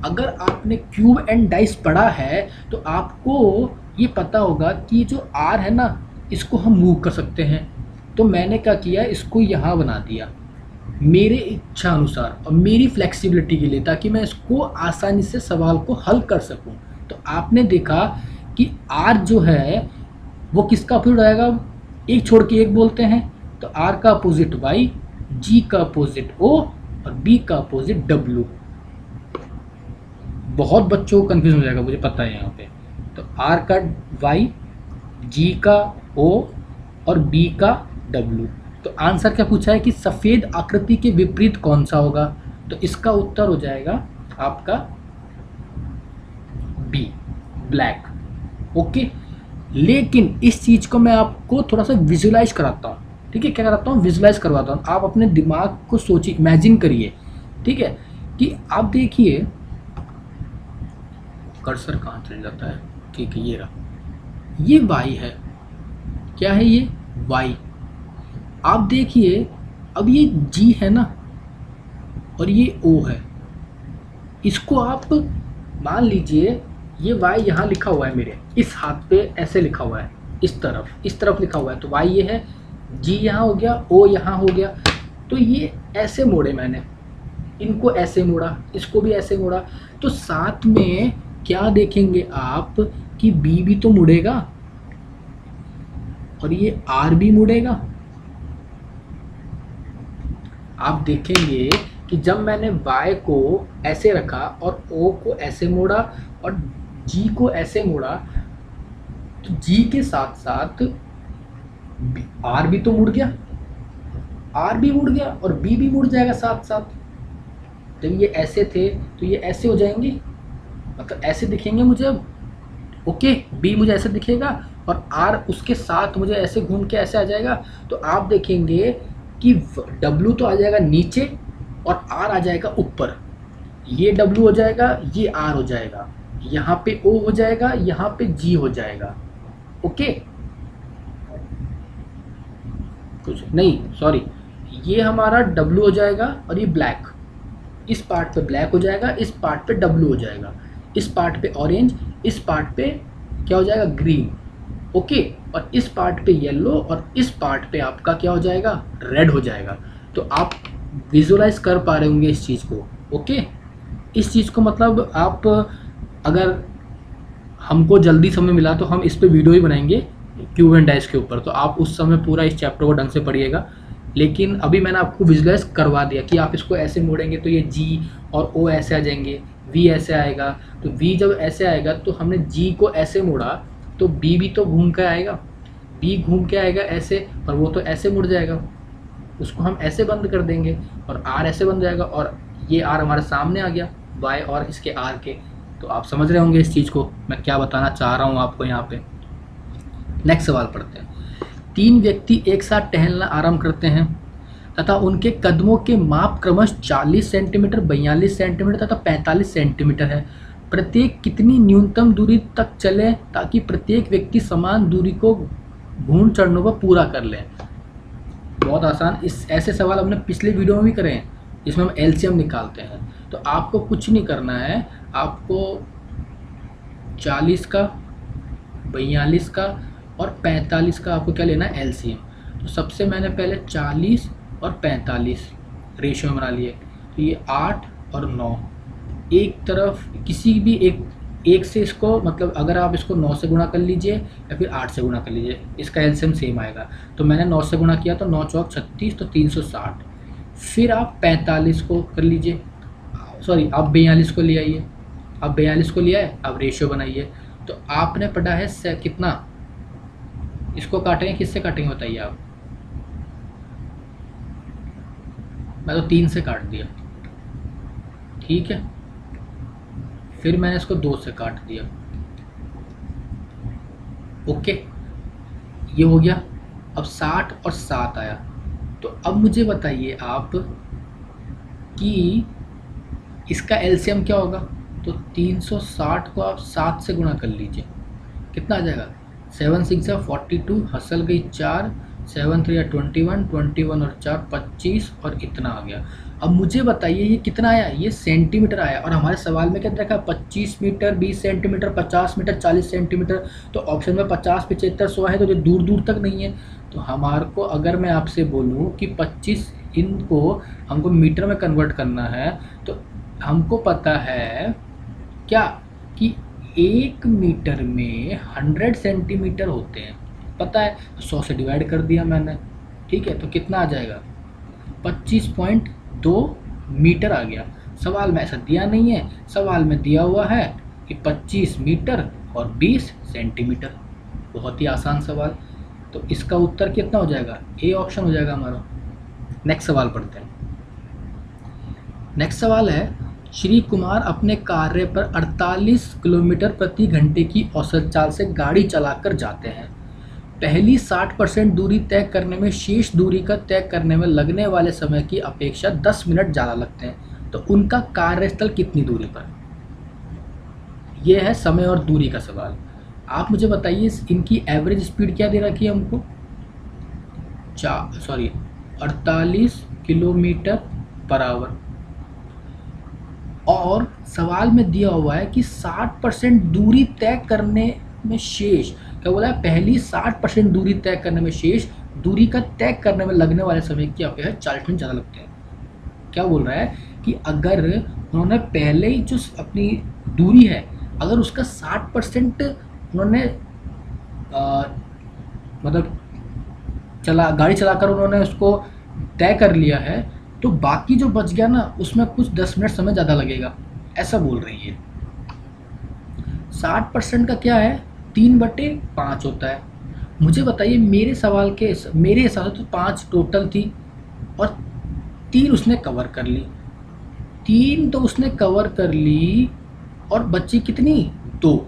अगर आपने क्यूब एंड डाइस पढ़ा है तो आपको ये पता होगा कि जो आर है ना, इसको हम मूव कर सकते हैं। तो मैंने क्या किया, इसको यहाँ बना दिया मेरे इच्छा अनुसार और मेरी फ्लेक्सिबिलिटी के लिए, ताकि मैं इसको आसानी से सवाल को हल कर सकूं। तो आपने देखा कि आर जो है वो किसका अपोजिट आएगा, एक छोड़ के एक बोलते हैं। तो आर का अपोजिट वाई, जी का अपोजिट ओ और बी का अपोजिट डब्ल्यू। बहुत बच्चों को कन्फ्यूज हो जाएगा, मुझे पता है यहाँ पे। तो आर का वाई, जी का ओ और बी का डब्ल्यू। तो आंसर क्या पूछा है कि सफ़ेद आकृति के विपरीत कौन सा होगा? तो इसका उत्तर हो जाएगा आपका बी, ब्लैक, ओके। लेकिन इस चीज़ को मैं आपको थोड़ा सा विजुलाइज कराता हूँ, ठीक है, क्या कराता हूँ, विजुलाइज करवाता हूँ। आप अपने दिमाग को सोचिए, इमेजिन करिए, ठीक है, कि आप देखिए, कर्सर कहाँ चल जाता है, ठीक है, ये रहा, ये y है, क्या है ये y। आप देखिए अब ये g है ना, और ये o है, इसको आप मान लीजिए ये y यहाँ लिखा हुआ है, मेरे इस हाथ पे ऐसे लिखा हुआ है, इस तरफ लिखा हुआ है, तो y ये है, g यहाँ हो गया, o यहाँ हो गया। तो ये ऐसे मोड़े मैंने, इनको ऐसे मोड़ा, इसको भी ऐसे मोड़ा, तो साथ में क्या देखेंगे आप कि b भी तो मुड़ेगा और ये r भी मुड़ेगा। आप देखेंगे कि जब मैंने y को ऐसे रखा और o को ऐसे मोड़ा और g को ऐसे मोड़ा, तो g के साथ साथ r भी तो मुड़ गया, r भी मुड़ गया और b भी मुड़ जाएगा साथ साथ। जब ये ऐसे थे तो ये ऐसे हो जाएंगे, मतलब ऐसे दिखेंगे मुझे अब, ओके, b मुझे ऐसे दिखेगा और r उसके साथ मुझे ऐसे घूम के ऐसे आ जाएगा। तो आप देखेंगे कि w तो आ जाएगा नीचे और r आ जाएगा ऊपर, ये w हो जाएगा, ये r हो जाएगा, यहाँ पे o हो जाएगा, यहाँ पे g हो जाएगा, ओके। कुछ नहीं, सॉरी, ये हमारा w हो जाएगा और ये ब्लैक, इस पार्ट पे ब्लैक हो जाएगा, इस पार्ट पे w हो जाएगा, इस पार्ट पे ऑरेंज, इस पार्ट पे क्या हो जाएगा, ग्रीन, ओके, और इस पार्ट पे येलो और इस पार्ट पे आपका क्या हो जाएगा, रेड हो जाएगा। तो आप विजुलाइज कर पा रहे होंगे इस चीज़ को, ओके। इस चीज़ को मतलब आप, अगर हमको जल्दी समय मिला तो हम इस पे वीडियो ही बनाएंगे क्यूब एंड डैश के ऊपर, तो आप उस समय पूरा इस चैप्टर को ढंग से पढ़िएगा। लेकिन अभी मैंने आपको विजुलाइज करवा दिया कि आप इसको ऐसे मोड़ेंगे तो ये जी और ओ ऐसे आ जाएंगे, वी ऐसे आएगा, तो वी जब ऐसे आएगा तो हमने जी को ऐसे मोड़ा तो बी भी तो घूम के आएगा, बी घूम के आएगा ऐसे, और वो तो ऐसे मुड़ जाएगा, उसको हम ऐसे बंद कर देंगे और आर ऐसे बन जाएगा, और ये आर हमारे सामने आ गया वाई और इसके आर के। तो आप समझ रहे होंगे इस चीज़ को मैं क्या बताना चाह रहा हूँ आपको यहाँ पे। नेक्स्ट सवाल पढ़ते हैं। 3 व्यक्ति एक साथ टहलना आरंभ करते हैं तथा उनके कदमों के माप क्रमश 40 सेंटीमीटर, 42 सेंटीमीटर तथा 45 सेंटीमीटर है। प्रत्येक कितनी न्यूनतम दूरी तक चले ताकि प्रत्येक व्यक्ति समान दूरी को घूम चढ़नों पर पूरा कर ले। बहुत आसान, इस ऐसे सवाल हमने पिछले वीडियो में भी करे हैं जिसमें हम एलसीएम निकालते हैं। तो आपको कुछ नहीं करना है, आपको 40 का, 42 का और 45 का आपको क्या लेना है, एलसीएम। तो सबसे मैंने पहले 40 और 45 रेशियो में बना लिए, तो ये 8 और 9, एक तरफ किसी भी एक से इसको, मतलब अगर आप इसको 9 से गुणा कर लीजिए या फिर 8 से गुणा कर लीजिए, इसका एलसीएम सेम आएगा। तो मैंने 9 से गुणा किया तो 9 चौक 36 तो 360। फिर आप 45 को कर लीजिए, सॉरी आप 42 को ले आइए, अब 42 को लिया है, अब रेशियो बनाइए। तो आपने पढ़ा है कितना, इसको काटेंगे, किससे काटेंगे बताइए आप, मैं तो 3 से काट दिया, ठीक है। फिर मैंने इसको 2 से काट दिया, ओके, ये हो गया। अब 60 और 7 आया, तो अब मुझे बताइए आप कि इसका एलसीएम क्या होगा। तो 360 को आप 7 से गुणा कर लीजिए, कितना आ जाएगा, 7 6 या 42, हसल गई 4, 7 3 या 21, 21 और 4 25 और इतना आ गया। अब मुझे बताइए ये कितना आया, ये सेंटीमीटर आया, और हमारे सवाल में क्या रखा, 25 मीटर, 20 सेंटीमीटर, 50 मीटर, 40 सेंटीमीटर। तो ऑप्शन में 50 75 100 है, तो ये दूर दूर तक नहीं है। तो हमारे को, अगर मैं आपसे बोलूँ कि 25 इनको हमको मीटर में कन्वर्ट करना है, तो हमको पता है क्या कि 1 मीटर में 100 सेंटीमीटर होते हैं, पता है, 100 से डिवाइड कर दिया मैंने, ठीक है। तो कितना आ जाएगा, 25.2 मीटर आ गया। सवाल में ऐसा दिया नहीं है, सवाल में दिया हुआ है कि 25 मीटर और 20 सेंटीमीटर। बहुत ही आसान सवाल। तो इसका उत्तर कितना हो जाएगा, ए ऑप्शन हो जाएगा हमारा। नेक्स्ट सवाल पढ़ते हैं। नेक्स्ट सवाल है, श्री कुमार अपने कार्य पर 48 किलोमीटर प्रति घंटे की औसत चाल से गाड़ी चलाकर जाते हैं। पहली 60% दूरी तय करने में शेष दूरी का तय करने में लगने वाले समय की अपेक्षा 10 मिनट ज़्यादा लगते हैं, तो उनका कार्यस्थल कितनी दूरी पर? यह है समय और दूरी का सवाल। आप मुझे बताइए इनकी एवरेज स्पीड क्या दे रखी है हमको? 48 किलोमीटर पर आवर, और सवाल में दिया हुआ है कि 60% दूरी तय करने में शेष, क्या बोला है? पहली 60% दूरी तय करने में शेष दूरी का तय करने में लगने वाले समय की अपेक्षा 40 मिनट ज़्यादा लगते हैं। क्या बोल रहा है कि अगर उन्होंने पहले ही जो अपनी दूरी है, अगर उसका 60% उन्होंने मतलब गाड़ी चलाकर उन्होंने उसको तय कर लिया है, तो बाकी जो बच गया ना उसमें कुछ 10 मिनट समय ज़्यादा लगेगा, ऐसा बोल रही है। 60% का क्या है? 3/5 होता है। मुझे बताइए मेरे हिसाब से तो 5 टोटल थी और 3 उसने कवर कर ली। 3 तो उसने कवर कर ली और बची कितनी? 2।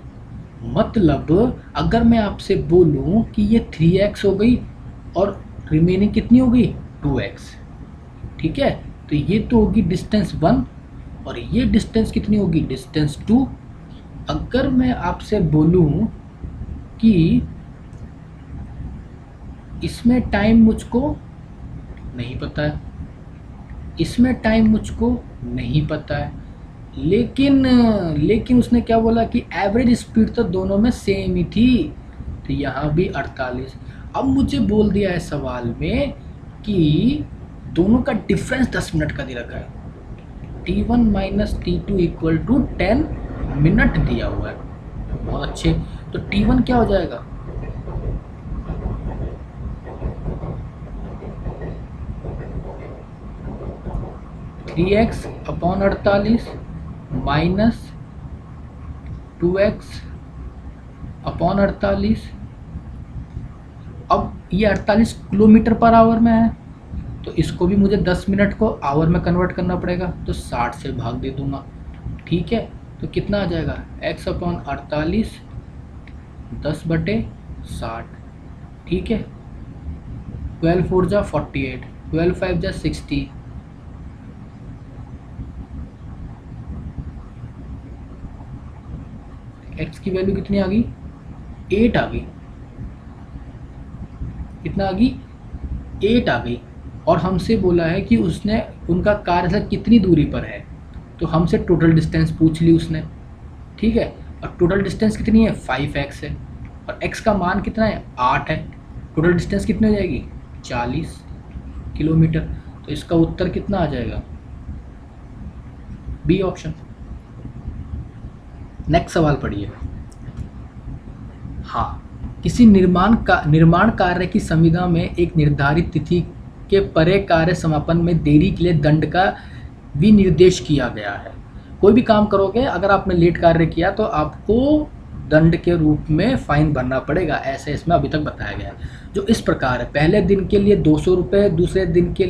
मतलब अगर मैं आपसे बोलूं कि ये 3x हो गई और रिमेनिंग कितनी हो गई? 2x। ठीक है, तो ये तो होगी डिस्टेंस 1 और ये डिस्टेंस कितनी होगी? डिस्टेंस 2। अगर मैं आपसे बोलूं कि इसमें टाइम मुझको नहीं पता है, इसमें टाइम मुझको नहीं पता है, लेकिन उसने क्या बोला कि एवरेज स्पीड तो दोनों में सेम ही थी, तो यहाँ भी 48। अब मुझे बोल दिया है सवाल में कि दोनों का डिफरेंस 10 मिनट का दे रखा है, T1 minus T2 equal to 10 minute दिया हुआ है। बहुत अच्छे, तो T1 क्या हो जाएगा? (3x/48) minus 2x/48। अब ये 48 किलोमीटर पर आवर में है, तो इसको भी मुझे 10 मिनट को आवर में कन्वर्ट करना पड़ेगा, तो 60 से भाग दे दूंगा। ठीक है, तो कितना आ जाएगा? x/48 10/60। ठीक है, 12 4 जा 48, 12 5 जा 60, x की वैल्यू कितनी आ गई? 8 आ गई। कितना आ गई? 8 आ गई। और हमसे बोला है कि उसने उनका कार्यस्थल कितनी दूरी पर है, तो हमसे टोटल डिस्टेंस पूछ ली उसने। ठीक है, और टोटल डिस्टेंस कितनी है? 5x है, और x का मान कितना है? 8 है। टोटल डिस्टेंस कितनी हो जाएगी? 40 किलोमीटर। तो इसका उत्तर कितना आ जाएगा? B option. नेक्स्ट सवाल पढ़िए। हाँ, किसी निर्माण कार्य की संविदा में एक निर्धारित तिथि के परे कार्य समापन में देरी के लिए दंड का विनिर्देश किया गया है। कोई भी काम करोगे, अगर आपने लेट कार्य किया तो आपको दंड के रूप में फाइन भरना पड़ेगा, ऐसे इसमें अभी तक बताया गया है, जो इस प्रकार है। पहले दिन के लिए 200 रुपये, दूसरे के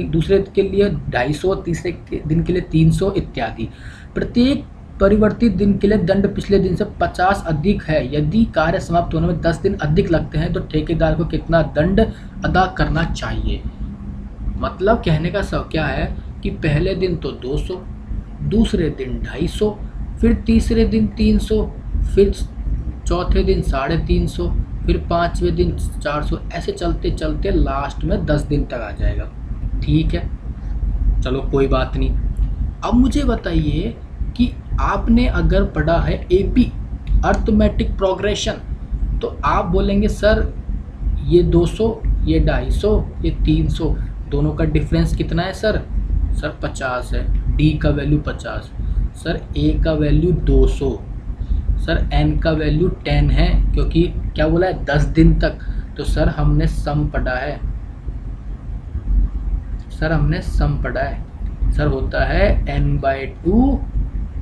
लिए 250, तीसरे दिन के लिए 300 इत्यादि। प्रत्येक परिवर्तित दिन के लिए दंड पिछले दिन से 50 अधिक है। यदि कार्य समाप्त होने में 10 दिन अधिक लगते हैं तो ठेकेदार को कितना दंड अदा करना चाहिए? मतलब कहने का सब क्या है कि पहले दिन तो 200, दूसरे दिन 250, फिर तीसरे दिन 300, फिर चौथे दिन 350, फिर पाँचवें दिन 400, ऐसे चलते चलते लास्ट में 10 दिन तक आ जाएगा। ठीक है, चलो कोई बात नहीं। अब मुझे बताइए कि आपने अगर पढ़ा है एपी अर्थमेटिक प्रोग्रेशन, तो आप बोलेंगे सर ये 200, ये 250, ये 300, दोनों का डिफरेंस कितना है सर? सर 50 है। डी का वैल्यू 50, सर ए का वैल्यू 200, सर एन का वैल्यू 10 है, क्योंकि क्या बोला है 10 दिन तक। तो सर हमने सम पढ़ा है, सर होता है n/2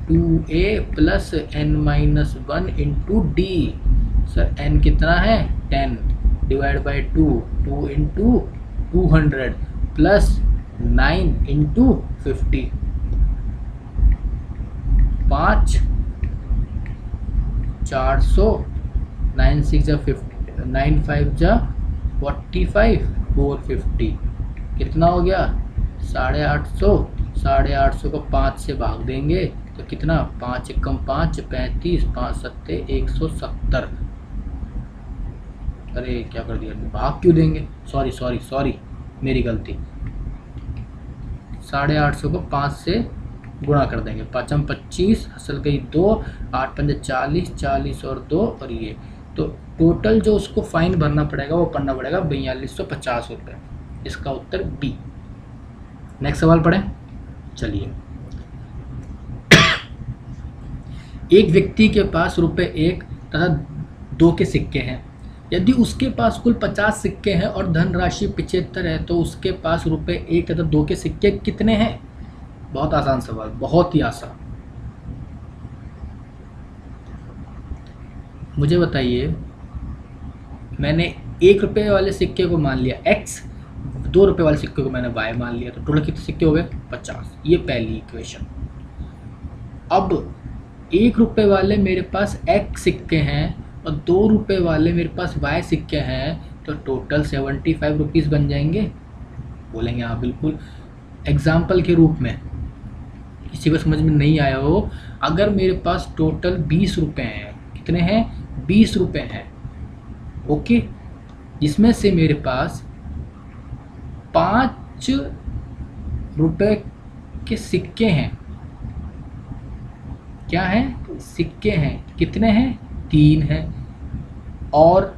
2a plus n-1 into D. Sir n कितना है? 10 divide by 2 into 200 plus 9 into 50, 5 400, 9 6 जा 50, 9 5 जा 45 450 कितना हो गया 850। 850 को 5 से भाग देंगे तो कितना 5 एकम 5 35 5 सत्ते 170। अरे क्या कर दिया भाग क्यों देंगे सॉरी मेरी गलती। 850 को 5 से गुणा कर देंगे 5 25 हसल गई 2 8 5 40 40 और 2 और ये तो टोटल जो उसको फाइन भरना पड़ेगा वो पड़ना पड़ेगा 4250 रुपये। इसका उत्तर बी। नेक्स्ट सवाल पढ़ें। चलिए एक व्यक्ति के पास ₹1 तथा 2 के सिक्के हैं। यदि उसके पास कुल 50 सिक्के हैं और धनराशि 75 है तो उसके पास ₹1 तथा 2 के सिक्के कितने हैं। बहुत आसान सवाल, बहुत ही आसान। मुझे बताइए, मैंने ₹1 वाले सिक्के को मान लिया x, ₹2 वाले सिक्के को मैंने y मान लिया, तो टोटल कितने सिक्के हो गए 50। ये पहली इक्वेशन। अब ₹1 वाले मेरे पास x सिक्के हैं और ₹2 वाले मेरे पास y सिक्के हैं, तो टोटल 75 रुपीज़ बन जाएंगे। बोलेंगे हाँ बिल्कुल। एग्जाम्पल के रूप में किसी को समझ में नहीं आया हो, अगर मेरे पास टोटल 20 रुपये हैं, कितने हैं 20 रुपये हैं, ओके, जिसमें से मेरे पास 5 रुपये के सिक्के हैं। क्या हैं सिक्के हैं, कितने हैं 3 हैं, और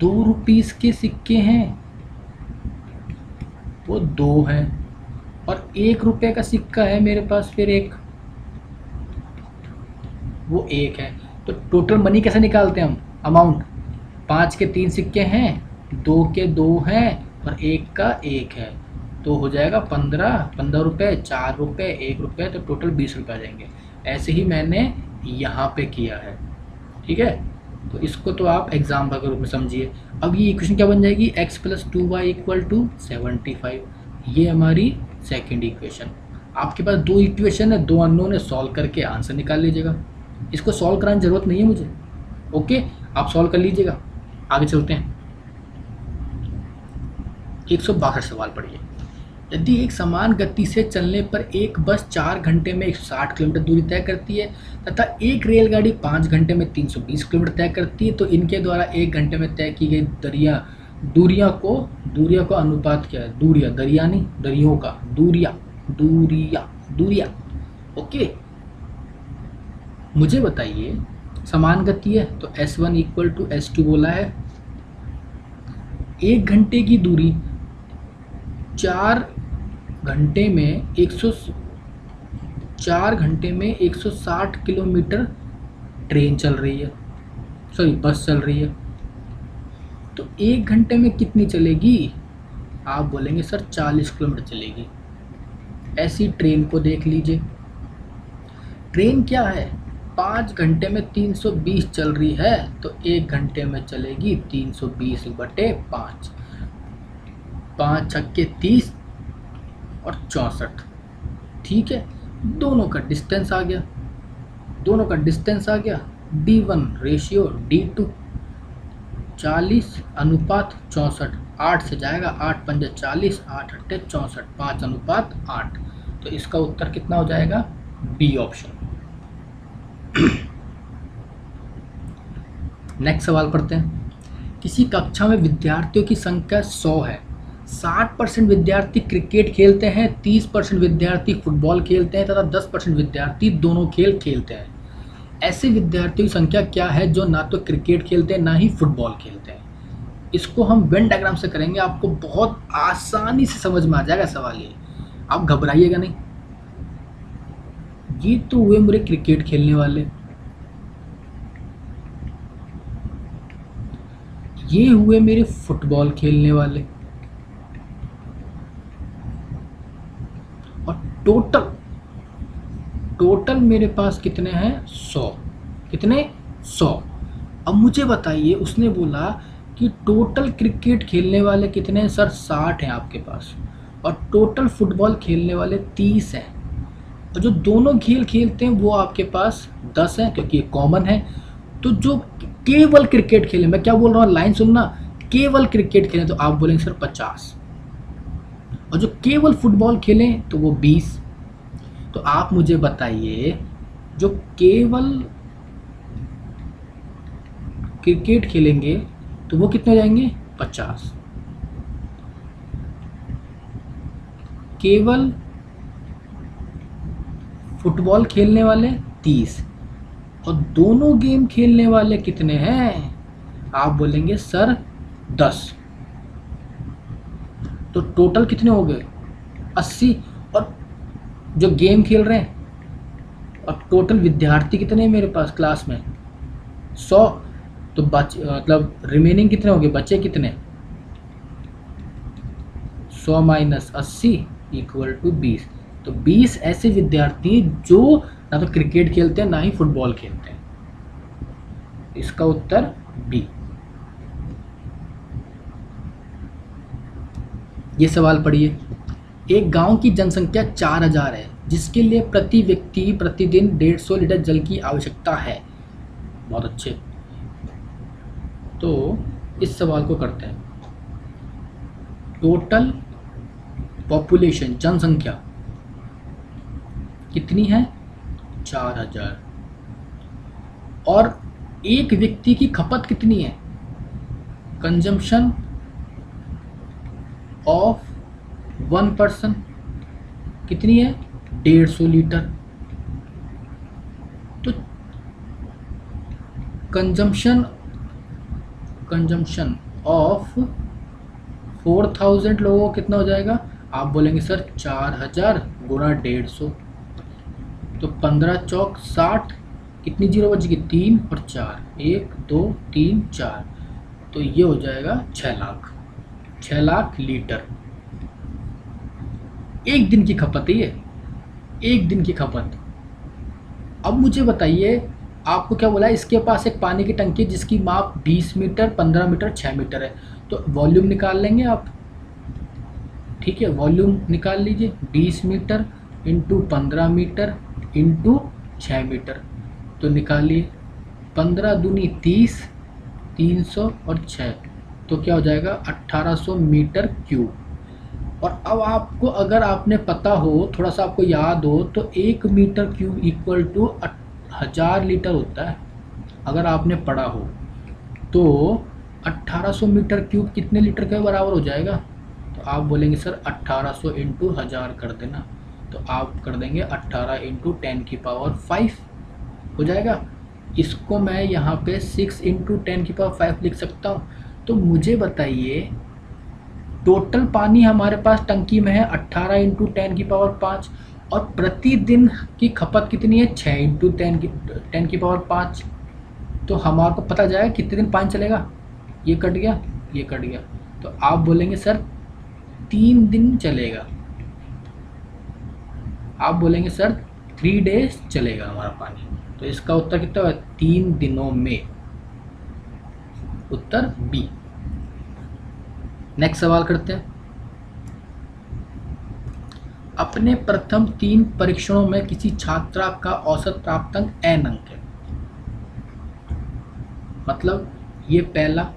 2 रुपीस के सिक्के हैं वो 2 हैं, और ₹1 का सिक्का है मेरे पास फिर एक, वो 1 है। तो टोटल मनी कैसे निकालते हैं हम, अमाउंट 5 के 3 सिक्के हैं, 2 के 2 हैं और 1 का 1 है, तो हो जाएगा 15 रुपये, 4 रुपये, ₹1, तो टोटल 20 रुपये आ जाएंगे। ऐसे ही मैंने यहाँ पे किया है, ठीक है। तो इसको तो आप एग्जाम्पल के रूप में समझिए। अब ये इक्वेशन क्या बन जाएगी, x + 2y = 75। ये हमारी सेकेंड इक्वेशन। आपके पास 2 इक्वेशन है, 2 अननोन है, सॉल्व करके आंसर निकाल लीजिएगा। इसको सॉल्व कराने की ज़रूरत नहीं है मुझे, ओके, आप सॉल्व कर लीजिएगा। आगे चलते हैं। 162 सवाल पढ़िए। यदि एक समान गति से चलने पर एक बस 4 घंटे में 160 किलोमीटर दूरी तय करती है तथा एक रेलगाड़ी 5 घंटे में 320 किलोमीटर तय करती है, तो इनके द्वारा 1 घंटे में तय की गई दूरियां को अनुपात क्या है, दूरियां नहीं, दरियों का दूरियां, ओके। मुझे बताइए, समान गति है तो S1 = S2 बोला है। 1 घंटे की दूरी 4 घंटे में 160 किलोमीटर ट्रेन चल रही है, बस चल रही है, तो 1 घंटे में कितनी चलेगी। आप बोलेंगे सर 40 किलोमीटर चलेगी। ऐसी ट्रेन को देख लीजिए। ट्रेन क्या है, 5 घंटे में 320 चल रही है, तो 1 घंटे में चलेगी 320/5, 5 छक्के 30 और 64, ठीक है। दोनों का डिस्टेंस आ गया, D1 रेशियो D2, 40:64, 8 से जाएगा, 8 पंजे 40, 8 अट्ठे 64, 5:8। तो इसका उत्तर कितना हो जाएगा, बी ऑप्शन। नेक्स्ट सवाल पढ़ते हैं। किसी कक्षा में विद्यार्थियों की संख्या 100 है, 60% विद्यार्थी क्रिकेट खेलते हैं, 30% विद्यार्थी फुटबॉल खेलते हैं तथा 10% विद्यार्थी दोनों खेल खेलते हैं। ऐसे विद्यार्थियों की संख्या क्या है जो ना तो क्रिकेट खेलते हैं ना ही फुटबॉल खेलते हैं। इसको हम वेन डायग्राम से करेंगे, आपको बहुत आसानी से समझ में आ जाएगा सवाल ये, आप घबराइएगा नहीं। ये तो हुए मेरे क्रिकेट खेलने वाले, ये हुए मेरे फुटबॉल खेलने वाले, और टोटल मेरे पास कितने हैं 100, कितने 100। अब मुझे बताइए, उसने बोला कि टोटल क्रिकेट खेलने वाले कितने हैं सर, 60 हैं आपके पास, और टोटल फुटबॉल खेलने वाले 30 हैं, और जो दोनों खेल खेलते हैं वो आपके पास 10 हैं, क्योंकि ये कॉमन है। तो जो केवल क्रिकेट खेले, मैं क्या बोल रहा हूँ, लाइन सुनना, केवल क्रिकेट खेलें तो आप बोलेंगे सर 50, और जो केवल फुटबॉल खेलें तो वो 20। तो आप मुझे बताइए, जो केवल क्रिकेट खेलेंगे तो वो कितने हो जाएंगे? 50। केवल फुटबॉल खेलने वाले 30, और दोनों गेम खेलने वाले कितने हैं? आप बोलेंगे सर 10। तो टोटल कितने हो गए? 80। और जो गेम खेल रहे हैं, अब टोटल विद्यार्थी कितने हैं मेरे पास क्लास में? 100। तो मतलब रिमेनिंग कितने हो गए? बचे कितने? 100 माइनस 80 इक्वल टू 20। तो 20 ऐसे विद्यार्थी जो ना तो क्रिकेट खेलते हैं ना ही फुटबॉल खेलते हैं। इसका उत्तर बी। ये सवाल पढ़िए। एक गांव की जनसंख्या 4000 है, जिसके लिए प्रति व्यक्ति प्रतिदिन 150 लीटर जल की आवश्यकता है। बहुत अच्छे। तो इस सवाल को करते हैं। टोटल पॉपुलेशन, जनसंख्या कितनी है? 4000। और एक व्यक्ति की खपत कितनी है? कंजम्पशन ऑफ 1 पर्सन कितनी है? 150 लीटर। तो कंजम्पशन ऑफ 4000 लोगों को कितना हो जाएगा? आप बोलेंगे सर 4000 गुणा 150। तो 15 चौक 60, कितनी जीरो बचेगी? 3 और 4, 1 2 3 4। तो ये हो जाएगा 6 लाख। 6 लाख लीटर एक दिन की खपत है ये, एक दिन की खपत। अब मुझे बताइए, आपको क्या बोला? इसके पास एक पानी की टंकी है जिसकी माप 20 मीटर, 15 मीटर, 6 मीटर है। तो वॉल्यूम निकाल लेंगे आप। ठीक है, वॉल्यूम निकाल लीजिए। 20 metre into 15 metre into 6 metre. तो निकालिए। 15 दूनी 30, 300 और 6, तो क्या हो जाएगा? 1800 मीटर क्यूब। और अब आपको, अगर आपने पता हो, थोड़ा सा आपको याद हो, तो 1 metre cube equal to 1000 litre होता है। अगर आपने पढ़ा हो तो 1800 मीटर क्यूब कितने लीटर के बराबर हो जाएगा? तो आप बोलेंगे सर 1800 इंटू 1000 कर देना। तो आप कर देंगे 18 इंटू 10 की पावर 5 हो जाएगा। इसको मैं यहाँ पे 6 इंटू 10 की पावर 5 लिख सकता हूँ। तो मुझे बताइए, टोटल पानी हमारे पास टंकी में है 18 इंटू 10 की पावर 5, और प्रतिदिन की खपत कितनी है? 6 इंटू 10 की पावर 5। तो हमारे को पता जाएगा कितने दिन पानी चलेगा। ये कट गया, ये कट गया। तो आप बोलेंगे सर 3 दिन चलेगा। आप बोलेंगे सर 3 डेज चलेगा हमारा पानी। तो इसका उत्तर कितना है? 3 दिनों में। उत्तर बी। नेक्स्ट सवाल करते हैं। अपने प्रथम 3 परीक्षणों में किसी छात्रा का औसत प्राप्तांक n अंक है। मतलब ये पहला,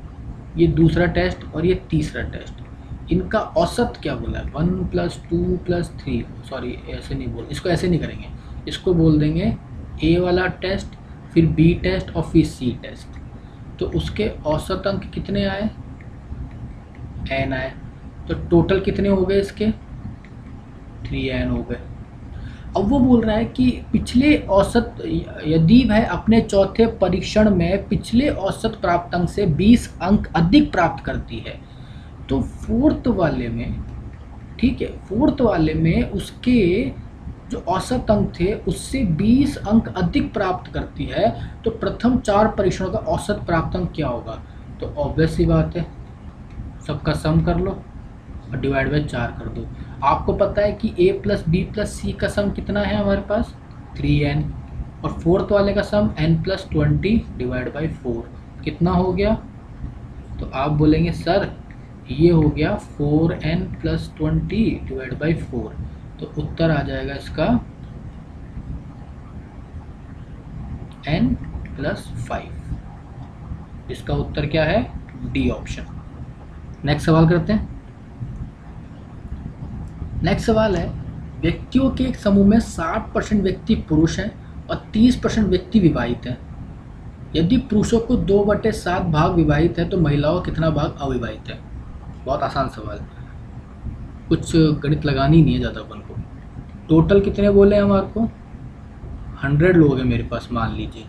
ये दूसरा टेस्ट और ये तीसरा टेस्ट, इनका औसत क्या बोला है? 1 + 2 + 3। सॉरी, ऐसे नहीं बोल, इसको ऐसे नहीं करेंगे। इसको बोल देंगे A वाला टेस्ट, फिर B टेस्ट और फिर C टेस्ट। तो उसके औसत अंक कितने आए? n आए। तो टोटल कितने हो गए इसके? 3n हो गए। अब वो बोल रहा है कि पिछले औसत, यदि वह अपने चौथे परीक्षण में पिछले औसत प्राप्तांक से 20 अंक अधिक प्राप्त करती है, तो फोर्थ वाले में, ठीक है, फोर्थ वाले में उसके जो औसत अंक थे उससे 20 अंक अधिक प्राप्त करती है, तो प्रथम 4 परीक्षणों का औसत प्राप्तांक क्या होगा? तो ऑब्वियस सी बात है, सबका सम कर लो और डिवाइड बाय 4 कर दो। आपको पता है कि A + B + C का सम कितना है हमारे पास? 3n। और फोर्थ वाले का सम n + 20 डिवाइड बाय 4 कितना हो गया? तो आप बोलेंगे सर ये हो गया 4n + 20 डिवाइड बाय 4। तो उत्तर आ जाएगा इसका n + 5। इसका उत्तर क्या है? D option. नेक्स्ट सवाल करते हैं। नेक्स्ट सवाल है, व्यक्तियों के एक समूह में 60% व्यक्ति पुरुष हैं और 30% व्यक्ति विवाहित हैं। यदि पुरुषों को 2/7 भाग विवाहित है तो महिलाओं का कितना भाग अविवाहित है? बहुत आसान सवाल, कुछ गणित लगानी नहीं है ज़्यादा अपन को। टोटल कितने बोले हैं हमारे को? 100 लोग हैं मेरे पास मान लीजिए,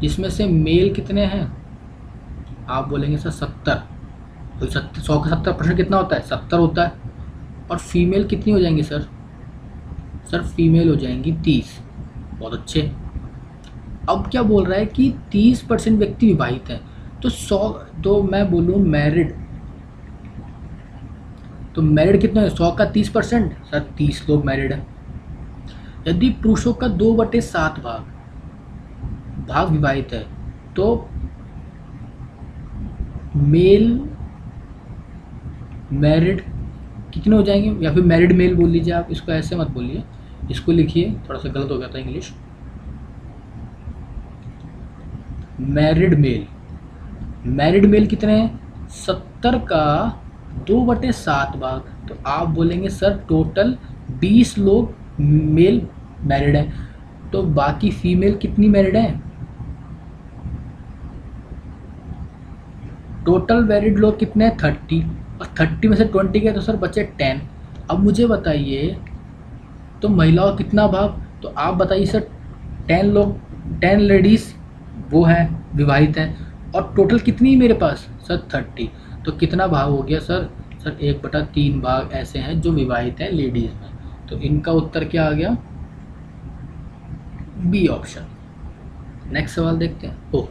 जिसमें से मेल कितने हैं? आप बोलेंगे सर 70, तो 100 का 70% कितना होता है? 70 होता है। और फीमेल कितनी हो जाएंगी सर? सर फीमेल हो जाएंगी 30। बहुत अच्छे। अब क्या बोल रहा है कि 30% व्यक्ति विवाहित हैं, तो 100, तो मैं बोलूँ मैरिड, तो मैरिड कितने हैं? 100 का 30%, सर 30 लोग मैरिड हैं। यदि पुरुषों का 2/7 भाग विवाहित है तो मेल मैरिड कितने हो जाएंगे? या फिर मैरिड मेल बोल लीजिए आप, इसको ऐसे मत बोलिए, इसको लिखिए, थोड़ा सा गलत हो गया था इंग्लिश। मैरिड मेल कितने हैं? 70 का 2/7 भाग, तो आप बोलेंगे सर टोटल 20 लोग मेल मैरिड हैं। तो बाकी फीमेल कितनी मैरिड है? टोटल मैरिड लोग कितने हैं? 30, और 30 में से 20 गए तो सर बचे 10। अब मुझे बताइए तो महिलाओं कितना भाग? तो आप बताइए सर, 10 लोग, 10 लेडीज़ वो है विवाहित हैं, और टोटल कितनी मेरे पास? सर 30। तो कितना भाग हो गया सर? सर 1/3 भाग ऐसे हैं जो विवाहित हैं लेडीज़ में। तो इनका उत्तर क्या आ गया? B option. नेक्स्ट सवाल देखते हैं। ओह,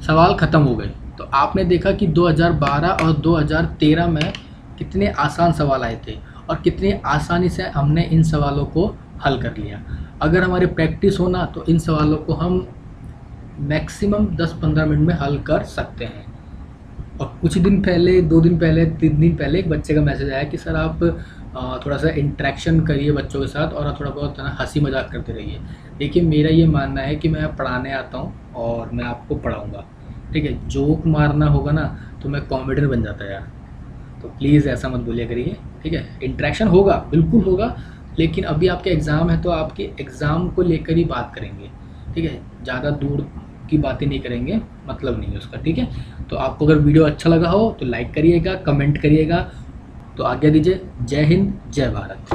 सवाल ख़त्म हो गए। तो आपने देखा कि 2012 और 2013 में कितने आसान सवाल आए थे और कितनी आसानी से हमने इन सवालों को हल कर लिया। अगर हमारी प्रैक्टिस हो ना तो इन सवालों को हम मैक्सिमम 10-15 मिनट में हल कर सकते हैं। और कुछ दिन पहले, 2 दिन पहले, 3 दिन पहले एक बच्चे का मैसेज आया कि सर आप थोड़ा सा इंटरेक्शन करिए बच्चों के साथ और थोड़ा बहुत हंसी मजाक करते रहिए। देखिए मेरा ये मानना है कि मैं पढ़ाने आता हूँ और मैं आपको पढ़ाऊँगा, ठीक है। जोक मारना होगा ना तो मैं कॉमेडियन बन जाता है यार, तो प्लीज़ ऐसा मत बोलिए करिए, ठीक है। इंटरेक्शन होगा, बिल्कुल होगा, लेकिन अभी आपके एग्ज़ाम है तो आपके एग्ज़ाम को लेकर ही बात करेंगे, ठीक है। ज़्यादा दूर की बातें नहीं करेंगे, मतलब नहीं है उसका, ठीक है। तो आपको अगर वीडियो अच्छा लगा हो तो लाइक करिएगा, कमेंट करिएगा। तो आज्ञा दीजिए। जय हिंद, जय भारत।